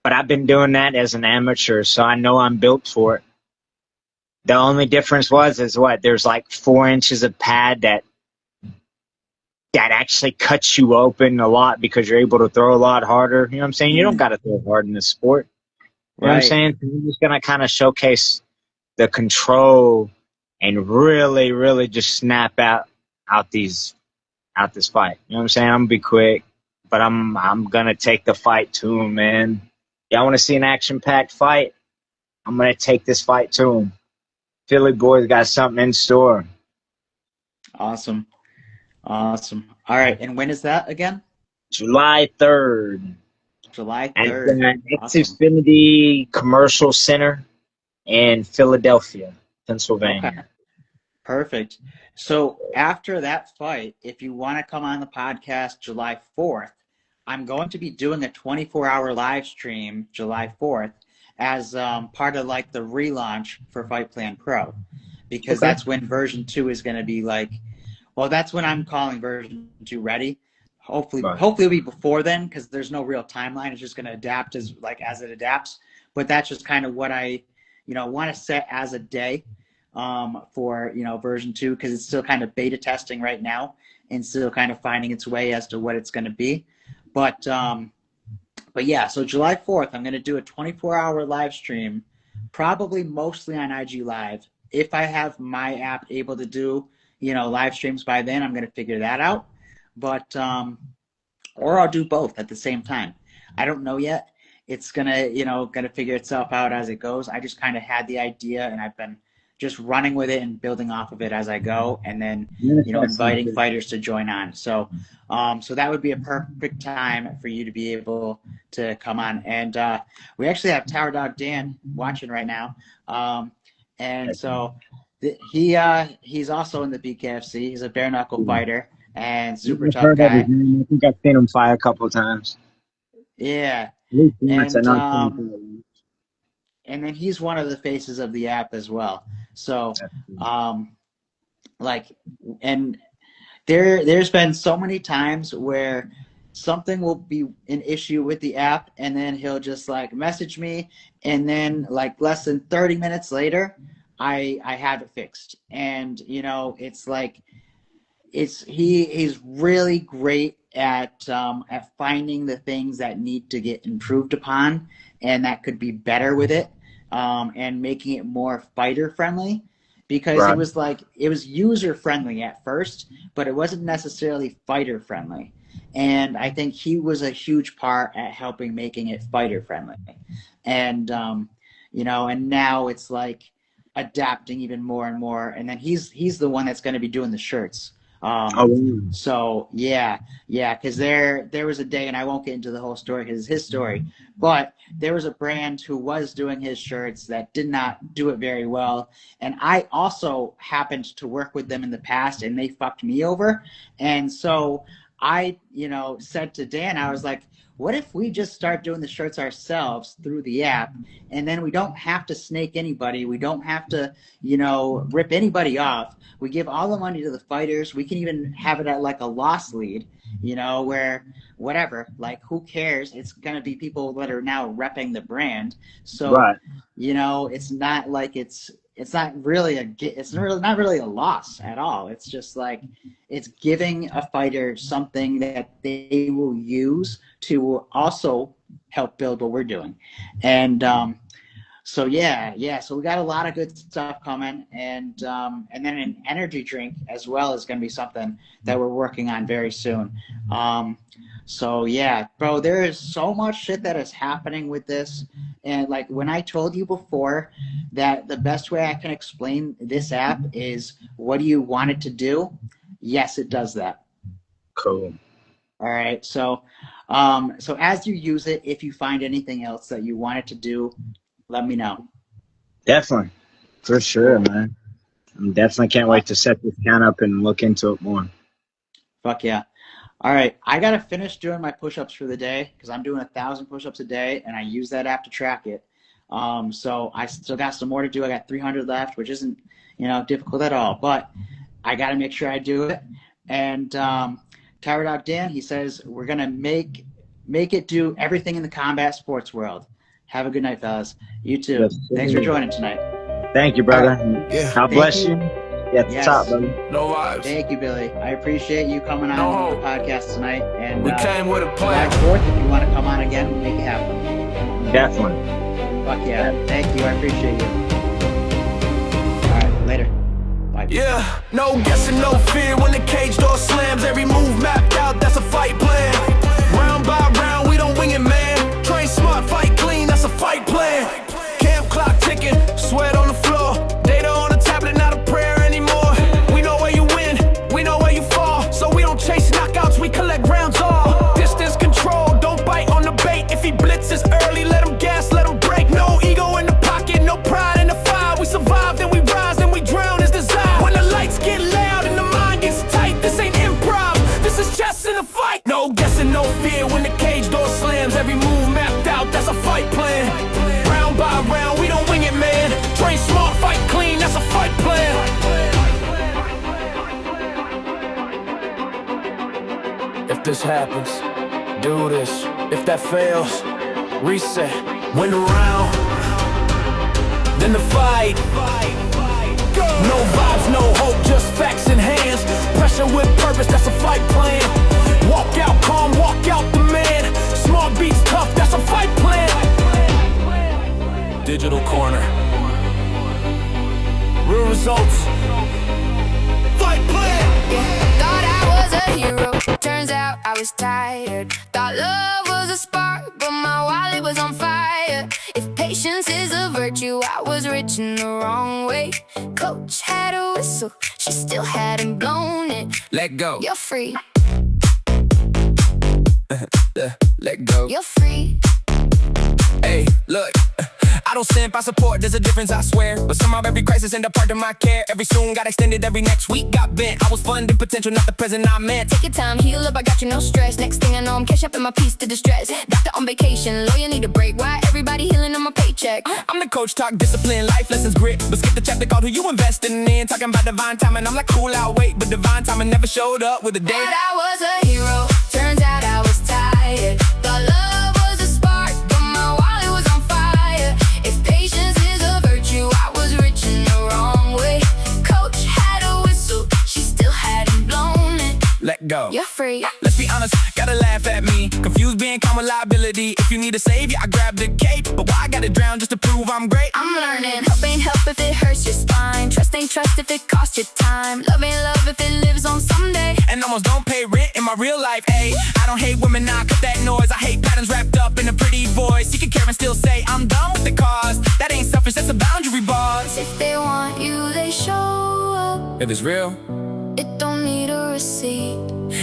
but I've been doing that as an amateur, so I know I'm built for it. The only difference is what there's like 4 inches of pad that actually cuts you open a lot because you're able to throw a lot harder. You know what I'm saying? You don't Mm. got to throw hard in this sport. You know what I'm Right. saying? You're just gonna kind of showcase the control and really, really just snap out these out this fight. You know what I'm saying? I'm gonna be quick, but I'm gonna take the fight to him, man. Y'all want to see an action-packed fight? I'm gonna take this fight to him. Philly boys got something in store. Awesome. Awesome. All right. And when is that again? July 3rd July at 3rd. the Awesome. Xfinity Commercial Center in Philadelphia, Okay. Pennsylvania. Perfect. So after that fight, if you want to come on the podcast July 4th, I'm going to be doing a 24-hour live stream July 4th as part of like the relaunch for Fight Plan Pro, because Okay. that's when version 2 is going to be like, well, that's when I'm calling version 2 ready. Right. Hopefully it'll be before then, because there's no real timeline. It's just going to adapt as it adapts. But that's just kind of what I, want to set as a day for version 2, because it's still kind of beta testing right now and still kind of finding its way as to what it's going to be. But yeah, so July 4th, I'm going to do a 24-hour live stream, probably mostly on IG Live. If I have my app able to do, live streams by then, I'm going to figure that out. But, or I'll do both at the same time. I don't know yet. It's gonna figure itself out as it goes. I just kind of had the idea, and I've been just running with it and building off of it as I go, and then inviting fighters to join on. So so that would be a perfect time for you to be able to come on. And we actually have Tower Dog Dan watching right now, and so he's also in the BKFC. He's a bare knuckle fighter and super tough guy. I think I've seen him fight a couple of times. Yeah, and then he's one of the faces of the app as well. So, and there's been so many times where something will be an issue with the app, and then he'll just like message me, and then like less than 30 minutes later, I have it fixed. And it's like he's really great at finding the things that need to get improved upon and that could be better with it, and making it more fighter friendly, because it was user friendly at first, but it wasn't necessarily fighter friendly. And I think he was a huge part at helping making it fighter friendly. And and now it's like adapting even more and more. And then he's the one that's going to be doing the shirts. So because there was a day, and I won't get into the whole story because it's his story, but there was a brand who was doing his shirts that did not do it very well, and I also happened to work with them in the past, and they fucked me over. And so I said to Dan, I was like, what if we just start doing the shirts ourselves through the app, and then we don't have to snake anybody, we don't have to rip anybody off, we give all the money to the fighters, we can even have it at like a loss lead, where whatever, like who cares, it's going to be people that are now repping the brand. So it's not like it's not really not really a loss at all. It's just like it's giving a fighter something that they will use to also help build what we're doing. And so we got a lot of good stuff coming, and then an energy drink as well is going to be something that we're working on very soon. So yeah, bro, there is so much shit that is happening with this. And like when I told you before that the best way I can explain this app is, what do you want it to do? Yes, it does that. Cool. All right. So as you use it, if you find anything else that you want it to do, let me know. Definitely. For sure, man. I definitely can't wait to set this account up and look into it more. Fuck yeah. All right, I got to finish doing my push-ups for the day because I'm doing 1,000 push-ups a day, and I use that app to track it. So I still got some more to do. I got 300 left, which isn't, difficult at all, but I got to make sure I do it. And Tower Dog Dan, he says, we're going to make it do everything in the combat sports world. Have a good night, fellas. You too. Yes, thanks for joining tonight. Thank you, brother. Yeah. God bless you. Yeah, yes. Top, brother. No vibes. Thank you, Billy. I appreciate you coming on the podcast tonight. And we came with a plan. July 4th, if you want to come on again, we'll make it happen. Definitely. Fuck yeah. Thank you. I appreciate you. All right, later. Bye. Yeah, no guessing, no fear when the cage door slams. Every move mapped out, that's a fight plan. Round by round, we don't wing it, man. Train smart, fight clean, that's a fight plan. Camp clock ticking, sweat on the floor. Data on the tablet, not a prayer anymore. We know where you win, we know where you fall. So we don't chase knockouts, we collect rounds all. Distance control, don't bite on the bait. If he blitzes early, let him gas, let him break. No ego in the pocket, no pride in the fire. We survive, then we rise, then we drown as desire. When the lights get loud and the mind gets tight, this ain't improv, this is chess in a fight. No guessing, no fear when the cage door slams. Every move mapped out, that's a fight plan. Round by round, we don't wing it, man. Train smart, fight clean, that's a fight plan. If this happens, do this. If that fails, reset. Win the round, then the fight. No vibes, no hope, just facts in hands. Pressure with purpose, that's a fight plan. Walk out calm, walk out the man. Smart beats tough, that's a fight plan. Digital corner, real results. Fight plan. Thought I was a hero, turns out I was tired. Thought love was a spark, but my wallet was on fire. If patience is a virtue, I was rich in the wrong way. Coach had a whistle, she still hadn't blown it. Let go. You're free, Let go. you're free. Hey, look, I don't simp, I support, there's a difference, I swear. But somehow every crisis end up part of my care. Every soon got extended, every next week got bent. I was funding potential, not the present I meant. Take your time, heal up, I got you, no stress. Next thing I know, I'm cash up in my piece to distress. Doctor on vacation, lawyer need a break. Why everybody healing on my paycheck? I'm the coach, talk discipline, life lessons, grit. But skip the chapter called who you investing in. Talking about divine timing, I'm like cool, I'll wait. But divine timing never showed up with a date. Thought I was a hero, turns out I was tired. Thought love was a spark, but my wallet was on fire. If patience is a virtue, I was rich in the wrong way. Coach had a whistle, she still hadn't blown it. Let go. You're free. Let's be honest, gotta laugh at me. Confused being calm with liability. If you need a savior, I grab the cape. But why I gotta drown just to prove I'm great? I'm learning, help ain't help if it hurts your spine. Trust ain't trust if it costs you time. Love ain't love if it lives on someday. And almost don't pay rent in my real life, ayy. I don't hate women, nah, cut that noise. I hate patterns wrapped up in a pretty voice. You can care and still say I'm done with the cause. That ain't selfish, that's a boundary, boss. If they want you, they show up. If it's real, It don't need a receipt.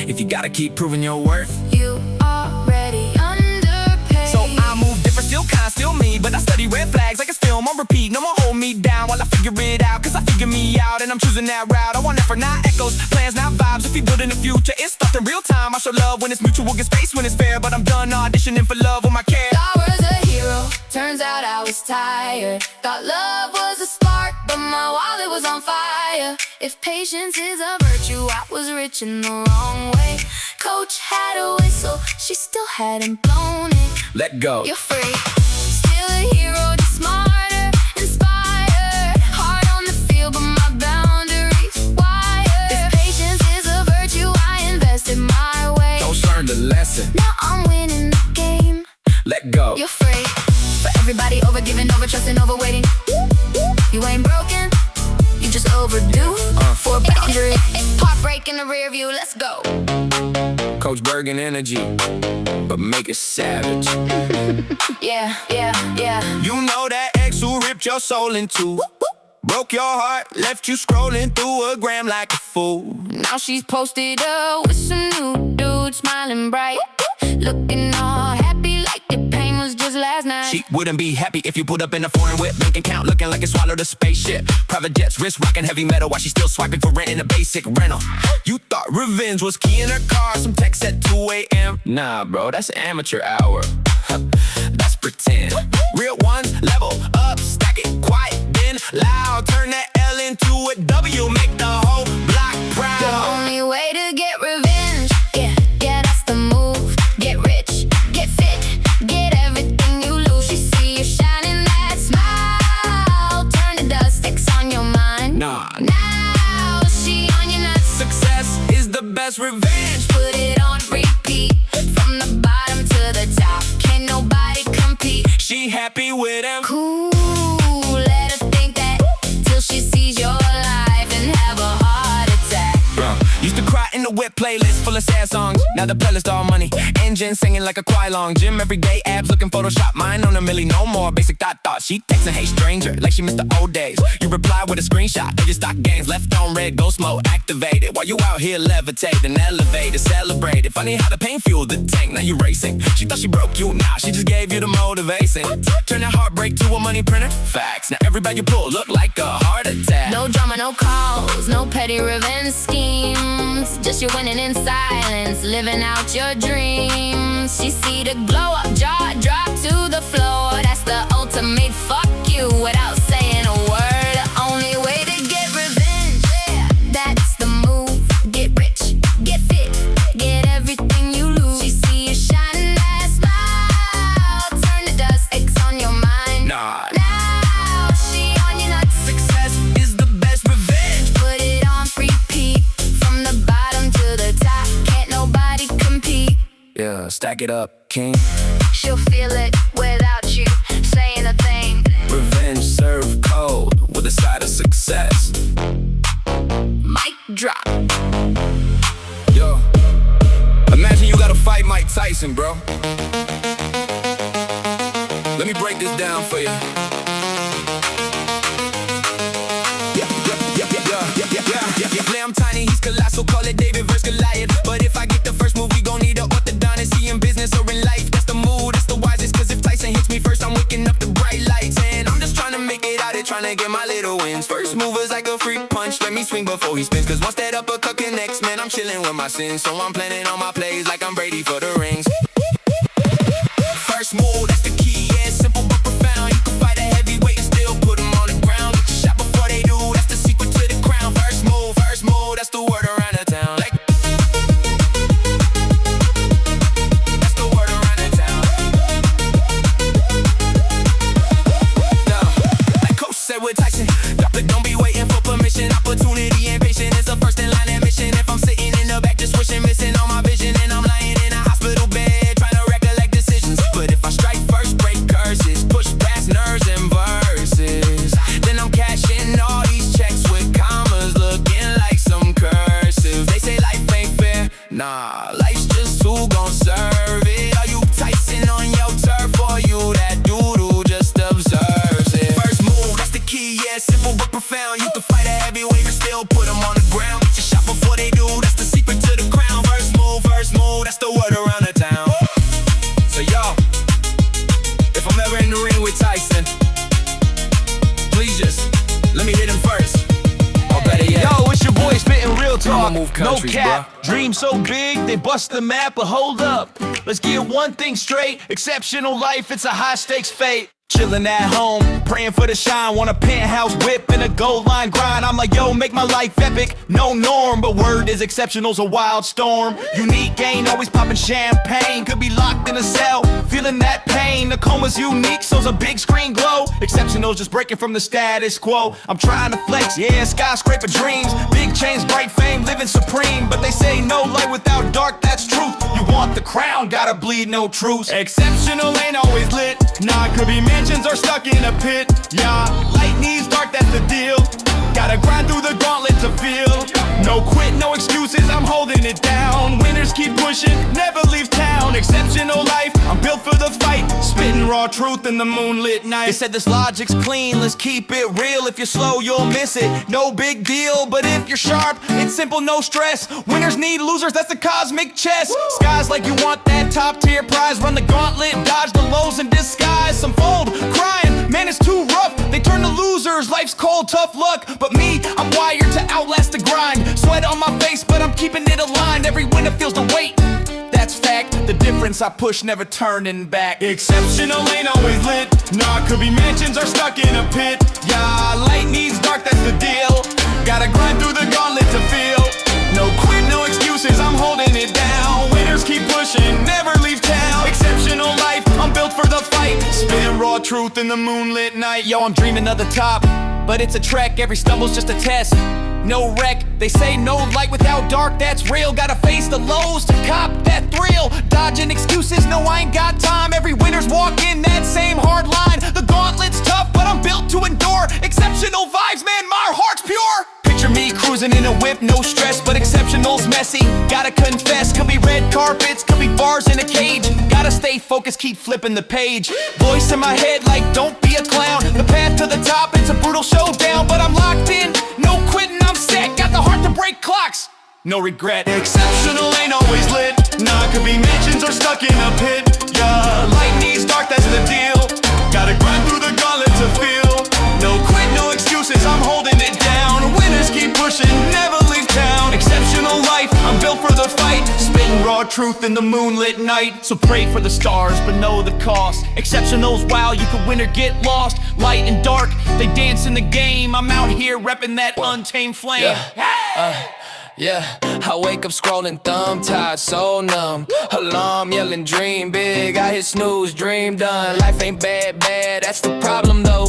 if you gotta keep proving your worth. You already underpaid. So I move different, still kind, still me. But I study red flags like it's film on repeat. No more hold me down while I figure it out. Cause I figure me out and I'm choosing that route. I want effort, not echoes, plans, not vibes. If we build in the future, it's stuff in real time. I show love when it's mutual, get space when it's fair. But I'm done auditioning for love with my care. I was a hero, turns out I was tired. Thought love was a spark, but my wallet was on fire. If patience is a virtue, I was rich in the wrong way. Coach had a whistle, she still hadn't blown it. Let go. You're free, still a hero, just smarter, inspired. Hard on the field, but my boundaries wired. If patience is a virtue, I invested my way. Don't learn the lesson. Now I'm winning the game. Let go. You're free. For everybody over giving, over trusting, over waiting. You ain't broken, you just overdue for a boundary. Heartbreak in the rear view, let's go. Coach Bergen energy, but make it savage. Yeah, yeah, yeah. You know that ex who ripped your soul in two. Broke your heart, left you scrolling through a gram like a fool. Now she's posted up with some new dude, smiling bright, looking all happy like the pain was just last night. She wouldn't be happy if you put up in a foreign whip. Bank account looking like it swallowed a spaceship. Private jets, wrist rocking heavy metal while she still swiping for rent in a basic rental. You thought revenge was key in her car, some text at 2 a.m. Nah, bro, that's amateur hour. That's pretend. Real ones, level up, stack it, quiet, then loud. Turn that L into a W, make the whole block proud. The only way to get revenge, yeah, that's the move. Get rich, get fit, get everything you lose. She see you shining that smile, turn to dust, X on your mind. Nah, Now she on your nuts, success is the best revenge. put it on repeat. From the bottom to the top, can't nobody compete. She happy with him. Cool, let her think that till she sees your life and have a heart attack. Used to cry in the whip playlist full of sad songs. Now the playlist all money. Engine singing like a choir long. Gym every day, abs looking Photoshop. Mine on a milli, no more basic thought. She texting, hey stranger, like she missed the old days. You reply with a screenshot. They just stock games, left on red, ghost mode activated. While you out here levitating, elevated, celebrated. Funny how the pain fueled the tank, now you racing. She thought she broke you, nah, she just gave you the motivation. Turn that heartbreak to a money printer. Facts, now every bag you pull look like a heart attack. No drama, no calls, no petty revenge schemes. Just you winning in silence, living out your dreams. She see the glow up, jaw drop to the floor. That's the ultimate fuck you without saying a word. The only way to get revenge, that's the move. Get rich, get fit, get everything you lose. She see you shining that smile, turn to dust, X on your mind. Nah, Now she on your nuts, success is the best revenge. put it on repeat. From the bottom to the top, can't nobody compete. Yeah, stack it up, king. She'll feel it without you saying a thing. Revenge served cold with a side of success. Mic drop. Yo, imagine you gotta fight Mike Tyson, bro. Let me break this down for you. Yeah. Yeah, I'm tiny, he's colossal, call it David versus Goliath. But if I get the first move, we gon' need an orthodontist. He in business or in life, that's the mood, that's the wisest. Cause if Tyson hits me first, I'm waking up the bright lights. And I'm just trying to make it out here, trying to get my little wins. First move is like a freak punch, let me swing before he spins. Cause once that uppercut connects, man, I'm chilling with my sins. So I'm planning on my plays like I'm Brady for the rings. First move, that's the key, yeah, simple but profound. You can fight a heavyweight and still put him on the ground. Get your shot before they do, that's the secret to the crown. First move, that's the word around the town. Like, that's the word around the town. No, like Coach said with Tyson, don't be waiting for permission. Opportunity and patience is the first in line admission. If I'm sitting in the back just wishing, missing all my vision, and I'm lying in a hospital bed trying to recollect decisions. But if I strike first, break curses, push past nerves and verses, then I'm cashing all these checks with commas looking like some cursive. They say life ain't fair, nah, life's just who gon' serve it. Are you Tyson on your turf, or you that dude who just observes it? First move, that's the key, yeah, simple but profound. You can fight a heavyweight and still put him on the ground. Get your shot before they do, that's the secret to the crown. First move, that's the word around the town. So y'all, if I'm ever in the ring with Tyson, please just let me hit him first. Or better yet, Yo, it's your boy spitting real talk, move no countries, cap. bruh. Dream so big, they bust the map, but hold up. Let's get one thing straight, exceptional life, it's a high stakes fate. Chillin' at home, praying for the shine, want a penthouse whip and a gold line grind. I'm like, yo, make my life epic, no norm, but word is exceptional's a wild storm. Unique ain't always popping champagne, could be locked in a cell, feeling that pain. The coma's unique, so's a big screen glow. Exceptional's just breaking from the status quo. I'm trying to flex, yeah, skyscraper dreams, big chains, bright fame, living supreme. But they say no light without dark, that's truth. You want the crown, gotta bleed no truce. Exceptional ain't always lit, nah, could be mansions or stuck in a pit. Yeah, light needs dark, that's the deal. Gotta grind through the gauntlet to feel. No quit, no excuses, I'm holding it down. Winners keep pushing, never leave town. Exceptional life, I'm built for the fight. Spitting raw truth in the moonlit night. They said this logic's clean, let's keep it real. If you're slow, you'll miss it, no big deal. But if you're sharp, it's simple, no stress. Winners need losers, that's the cosmic chess. Skies like you want that top tier prize. Run the gauntlet, dodge the lows in disguise. Some fold, crying, man it's too rough. They turn to losers, life's cold, tough luck. But me, I'm wired to outlast the grind. Sweat on my face, but I'm keeping it aligned. Every winner feels the weight, that's fact. The difference I push, never turning back. Exceptional ain't always lit, nah, could be mansions or stuck in a pit. Yeah, light needs dark, that's the deal. Gotta grind through the gauntlet to feel. No quit, no excuses, I'm holding it down. Winners keep pushing, never leave town. Exceptional life, I'm built for the fight. Spitting raw truth in the moonlit night. Yo, I'm dreaming of the top, but it's a trek, every stumble's just a test. No wreck, they say no light without dark, that's real. Gotta face the lows to cop that thrill. Dodging excuses, no I ain't got time. Every winner's walking that same hard line. The gauntlet's tough, but I'm built to endure. Exceptional vibes, man, my heart's pure. Picture me cruising in a whip, no stress, but exceptional's messy. Gotta confess, could be red carpets, could be bars in a cage. Gotta stay focused, keep flipping the page. Voice in my head like, don't be a clown. The path to the top, it's a brutal showdown. But I'm locked in, no quitting, I'm set. Got the heart to break clocks, no regret. Exceptional ain't always lit, nah, could be mansions or stuck in a pit. Yeah, light needs dark, that's the deal. Gotta grind through the gauntlet to feel. No quit, no excuses, I'm holding it down. Winners keep pushing, never leave town. Exceptional life, I'm built for the fight. Spitting raw truth in the moonlit night. So pray for the stars, but know the cost. Exceptional's wow, you could win or get lost. Light and dark, they dance in the game. I'm out here repping that untamed flame. Yeah, I wake up scrolling, thumb tied, so numb. Alarm yelling, dream big. I hit snooze, dream done. Life ain't bad, that's the problem though.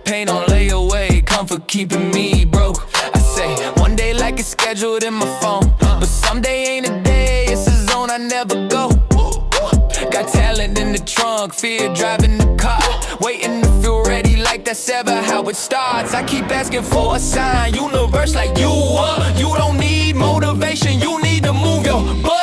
Pain on layaway, comfort keeping me broke. I say, one day like it's scheduled in my phone, but someday ain't a day, it's a zone I never go. Got talent in the trunk, fear driving the car. Waiting to feel ready like that's ever how it starts. I keep asking for a sign, universe like you are. You don't need motivation, you need to move your butt.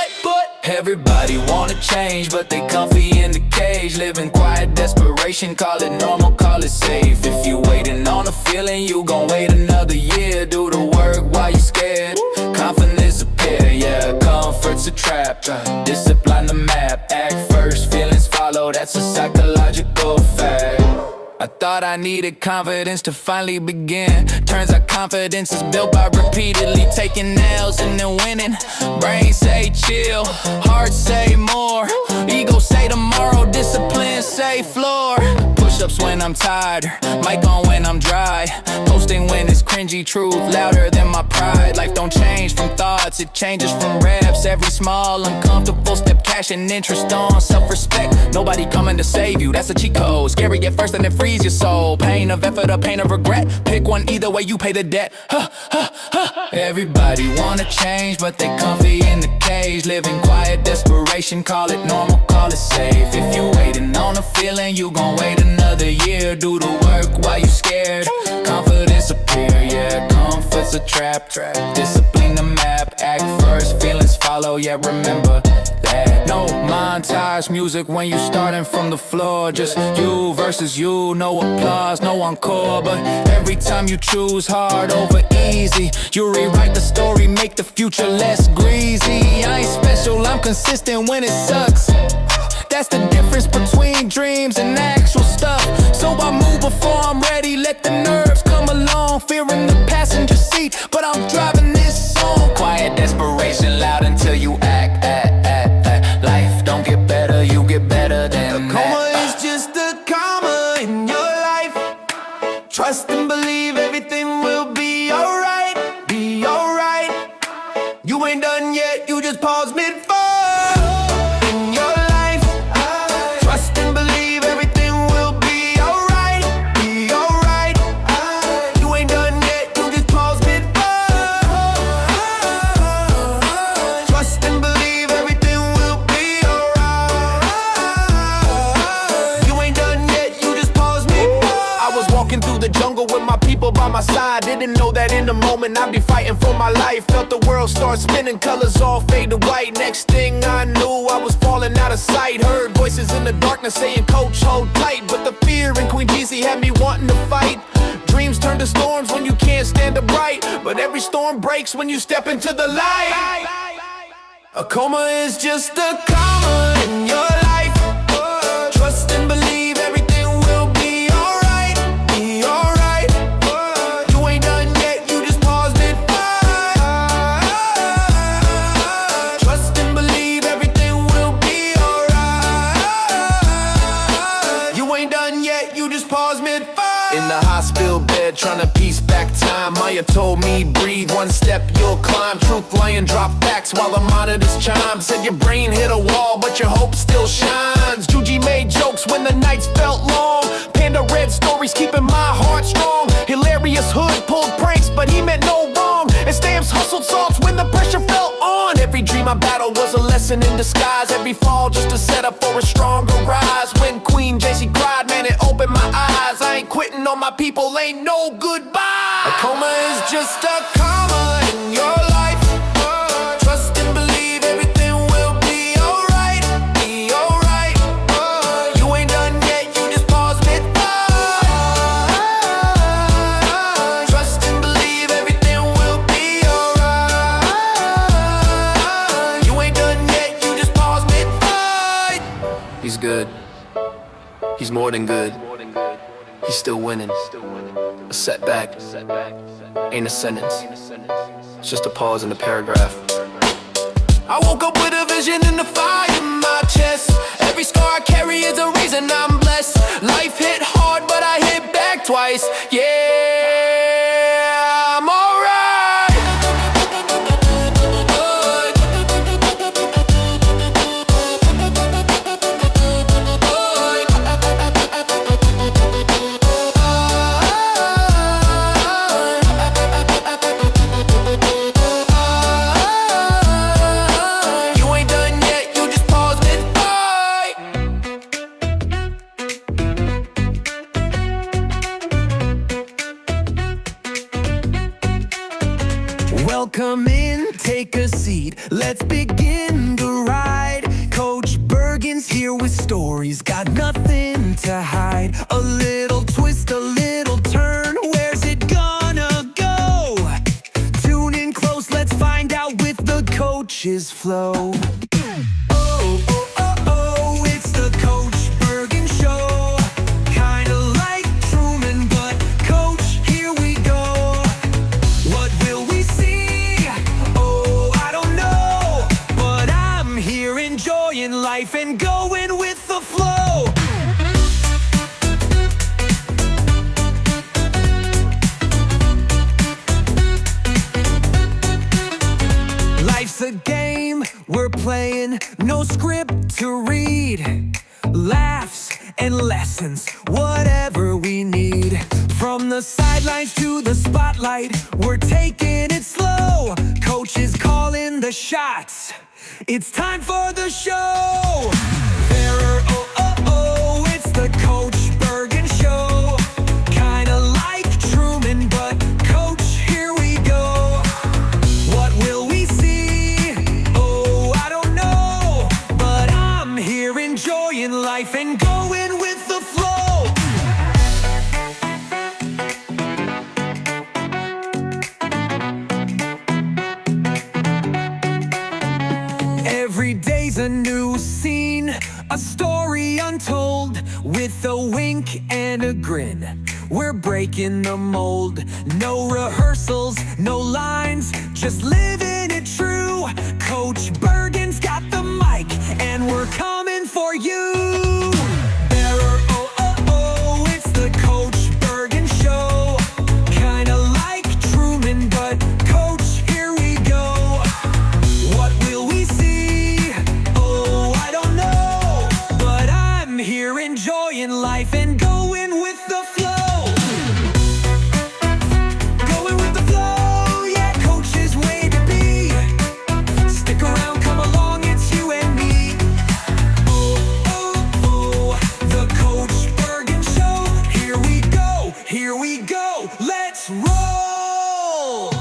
Everybody wanna change, but they comfy in the cage. Living quiet desperation, call it normal, call it safe. If you waiting on a feeling, you gon' wait another year. Do the work while why you scared. Confidence appear, yeah, comfort's a trap. Discipline the map, act first, feelings follow, that's a psychological fact. I thought I needed confidence to finally begin. Turns out confidence is built by repeatedly taking nails and then winning. Brain say chill, heart say more, ego say tomorrow, discipline say floor. Push-ups when I'm tired, mic on when I'm dry, posting when it's cringy, truth louder than my pride. Life don't change from thoughts, it changes from reps. Every small uncomfortable step, cash and interest on self-respect. Nobody coming to save you, that's a cheat code. Scary at first and then freeze your soul. Pain of effort or pain of regret, pick one, either way you pay the debt. Everybody wanna change, but they comfy in the cage. Living quiet desperation, call it normal, call it safe. If you waiting on a feeling, you gon' wait another year. Do the work while you scared, confidence appear, yeah, comfort's a trap. Discipline the map, act first, feelings follow, yeah, remember that. No montage music when you starting from the floor. Just you versus you, no applause, no encore. But every time you choose hard over easy, you rewrite the story, make the future less greasy. I ain't special, I'm consistent when it sucks. That's the difference between dreams and actual stuff. So I move before I'm ready, let the nerves come along. Fearing the passenger seat, but I'm driving this song. Quiet desperation, loud until you act. Life don't get better, you get better than A coma is just a comma in your life. Trust and believe everything will be alright, be alright. You ain't done yet, you just pause mid-fall in your life. Trust and believe everything will be alright, be alright. You ain't done yet, you just pause mid-fall. Trust and believe everything will be alright. You ain't done yet, you just pause mid-fall. I was walking through the jungle with my people by my side. Didn't know that in a moment I'd be fighting for my life. Felt the world start spinning, colors all fade to white. Next thing I knew, I was falling out of sight. Heard voices in the darkness saying, coach, hold tight. But the fear in Queen Jeezy had me wanting to fight. Dreams turn to storms when you can't stand the bright. But every storm breaks when you step into the light. A coma is just a comma in your life. Trust and believe everything will be alright, be alright. You ain't done yet, you just paused it. Trust and believe everything will be alright. You ain't done yet, you just paused mid-fight. In the hospital bed, trying to piece back time. Maya told me, breathe, one step you'll climb. Truth lying, drop facts while the monitors chime. Said your brain hit a wall, but your hope still shines. Juji made jokes when the nights felt long. Panda read stories, keeping my heart strong. Hilarious hood pulled pranks, but he meant no wrong. And Stamps hustled songs when the pressure felt on. Every dream I battled was a lesson in disguise. Every fall just a setup for a stronger rise. When Queen JC cried, man, it opened my eyes. I ain't quitting on my people, ain't no goodbye. A coma is just a comma in your life. Trust and believe everything will be alright, be alright. You ain't done yet, you just pause mid-fight. Trust and believe everything will be alright. You ain't done yet, you just pause mid-fight. He's good. He's more than good. He's still winning. A setback ain't a sentence. It's just a pause in the paragraph. I woke up with a vision and a fire in my chest. Every scar I carry is a reason I'm blessed. Life hit hard, but I hit back twice. Yeah, I'm alright. You ain't done yet, you just pause mid-fight. Welcome in, take a seat. Let's begin the ride. Coach Bergen's here with stories, got nothing to hide. A little twist, a little turn. Where's it gonna go? Tune flow. Oh, oh, oh, oh, it's the Coach Bergen Show. Kinda like Truman, but Coach, here we go. What will we see? Oh, I don't know. But I'm here enjoying life and going with the flow. Life's a game we're playing, no script to read. Laughs and lessons, whatever we need. From the sidelines to the spotlight, we're taking it slow. Coach is calling the shots. It's time for the show. Oh, oh, oh, it's the Coach Bergen Show. Kinda like Truman, but Coach, here we go. What will we see? Oh, I don't know. But I'm here enjoying life and going with the flow. Every day's a new scene, a story untold. With a wink and a grin, we're breaking the mold. No rehearsals, no lines, just living it true. Coach Bergen's got the mic, and we're coming for you. Oh, oh, oh, it's the Coach Bergen Show. Kinda like Truman, but Coach, here we go. What will we see? Oh, I don't know. But I'm here enjoying life and going with the flow. Going with the flow, yeah, Coach is way to be. Stick around, come along, it's you and me. Oh, oh, oh, the Coach Bergen Show. Here we go, let's roll.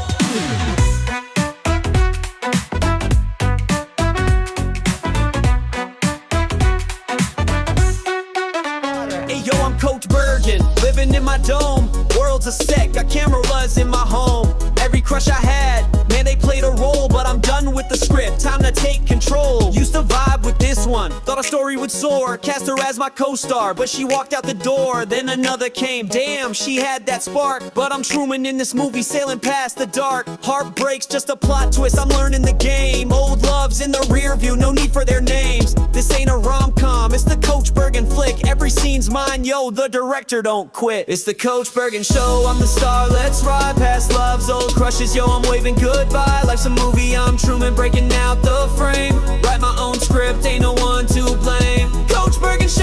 Hey yo, I'm Coach Bergen, living in my dome. World's a sec, got cameras in my home. Every crush I had, man, they played a role. But I'm done with the script, time to take control. Used to vibe with this one, thought a story would soar. Cast her as my co-star, but she walked out the door. Then another came, damn, she had that spark. But I'm Truman in this movie, sailing past the dark. Heartbreaks, just a plot twist, I'm learning the game. Old loves in the rear view, no need for their names. This ain't a rom-com, it's the Coach Bergen flick. Every scene's mine, yo, the director don't quit. It's the Coach Bergen Show, I'm the star, let's ride past love's old crushes. Yo, I'm waving goodbye, life's a movie, I'm Truman breaking out the frame. Write my own script, ain't no one to blame. Coach Bergen Show,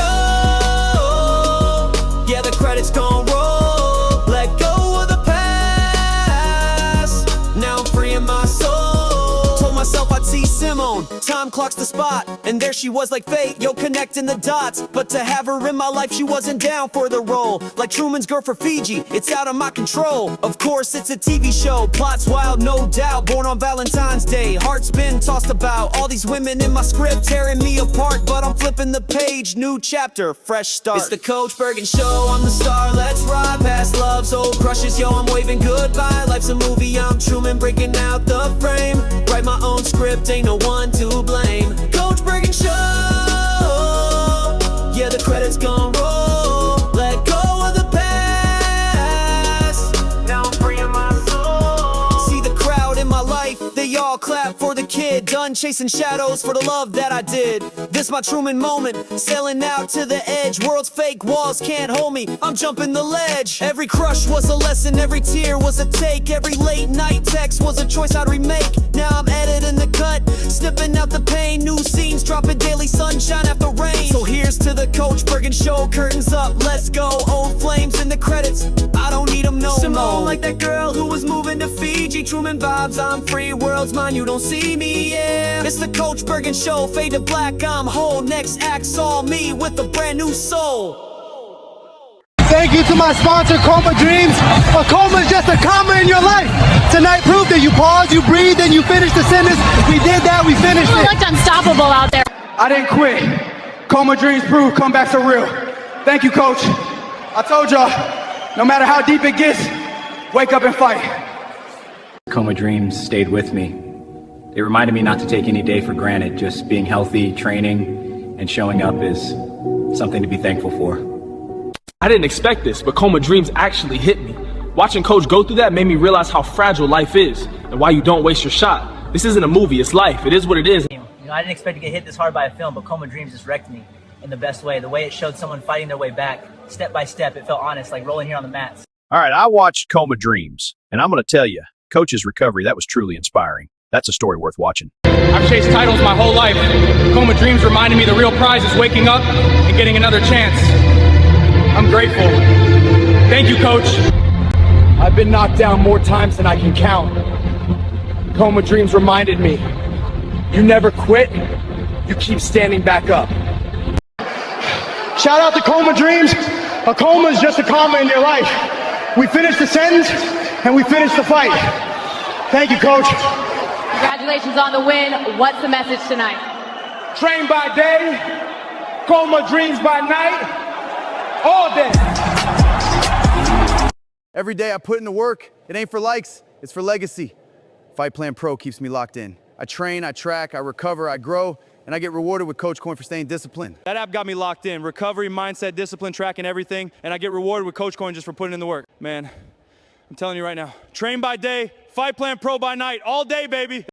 yeah, the credits gon' roll. Let go of the past, now I'm free in my soul. Told myself I'd see Simone, time clocks the spot, and there she was like fate, yo, connecting the dots. But to have her in my life, she wasn't down for the role. Like Truman's girl for Fiji, it's out of my control. Of course, it's a TV show, plot's wild, no doubt. Born on Valentine's Day, heart's been tossed about. All these women in my script tearing me apart, but I'm flipping the page, new chapter, fresh start. It's the Coach Bergen Show, I'm the star, let's ride past love's old crushes. Yo, I'm waving goodbye, life's a movie, I'm Truman breaking out the frame. Write my own script, ain't no one to blame. Coach Bergen Show, yeah, the credits gon' roll. Let go of the past, now I'm free in my soul. See the crowd in my life, they all clap for the kid. Done chasing shadows for the love that I did. This my Truman moment, sailing out to the edge. World's fake walls can't hold me, I'm jumping the ledge. Every crush was a lesson, every tear was a take. Every late night text was a choice I'd remake. Now I'm editing the cut, snipping out the pain. New scenes dropping daily, sunshine after rain. So here's to the Coach Bergen Show, curtains up, let's go. Old flames in the credits, I don't need them no more. Simone, like that girl who was moving to Fiji. Truman vibes, I'm free, world's mine, you don't see me, yeah. It's the Coach Bergen Show, fade to black, I'm whole. Next act's all me with a brand new soul. Thank you to my sponsor, Coma Dreams. A coma is just a comma in your life. Tonight proved that you pause, you breathe, and you finish the sentence. We did that, we finished it. You looked unstoppable out there. I didn't quit. Coma Dreams prove comebacks are real. Thank you, Coach. I told y'all, no matter how deep it gets, wake up and fight. Coma Dreams stayed with me. it reminded me not to take any day for granted. Just being healthy, training, and showing up is something to be thankful for. I didn't expect this, but Coma Dreams actually hit me. Watching Coach go through that made me realize how fragile life is and why you don't waste your shot. This isn't a movie, it's life. It is what it is. You know, I didn't expect to get hit this hard by a film, but Coma Dreams just wrecked me in the best way. The way it showed someone fighting their way back, step by step. It felt honest, like rolling here on the mats. All right, I watched Coma Dreams, and I'm going to tell you, Coach's recovery, that was truly inspiring. That's a story worth watching. I've chased titles my whole life. Coma Dreams reminded me the real prize is waking up and getting another chance. I'm grateful. Thank you, Coach. I've been knocked down more times than I can count. Coma Dreams reminded me, you never quit, you keep standing back up. Shout out to Coma Dreams. A coma is just a comma in your life. We finished the sentence and we finished the fight. Thank you, Coach. Congratulations on the win. What's the message tonight? Train by day, Coma Dreams by night, all day. Every day I put in the work. It ain't for likes, it's for legacy. Fight Plan Pro keeps me locked in. I train, I track, I recover, I grow, and I get rewarded with Coach Coin for staying disciplined. That app got me locked in. Recovery, mindset, discipline, tracking everything, and I get rewarded with Coach Coin just for putting in the work. Man, I'm telling you right now, train by day, Fight Plan Pro by night, all day, baby.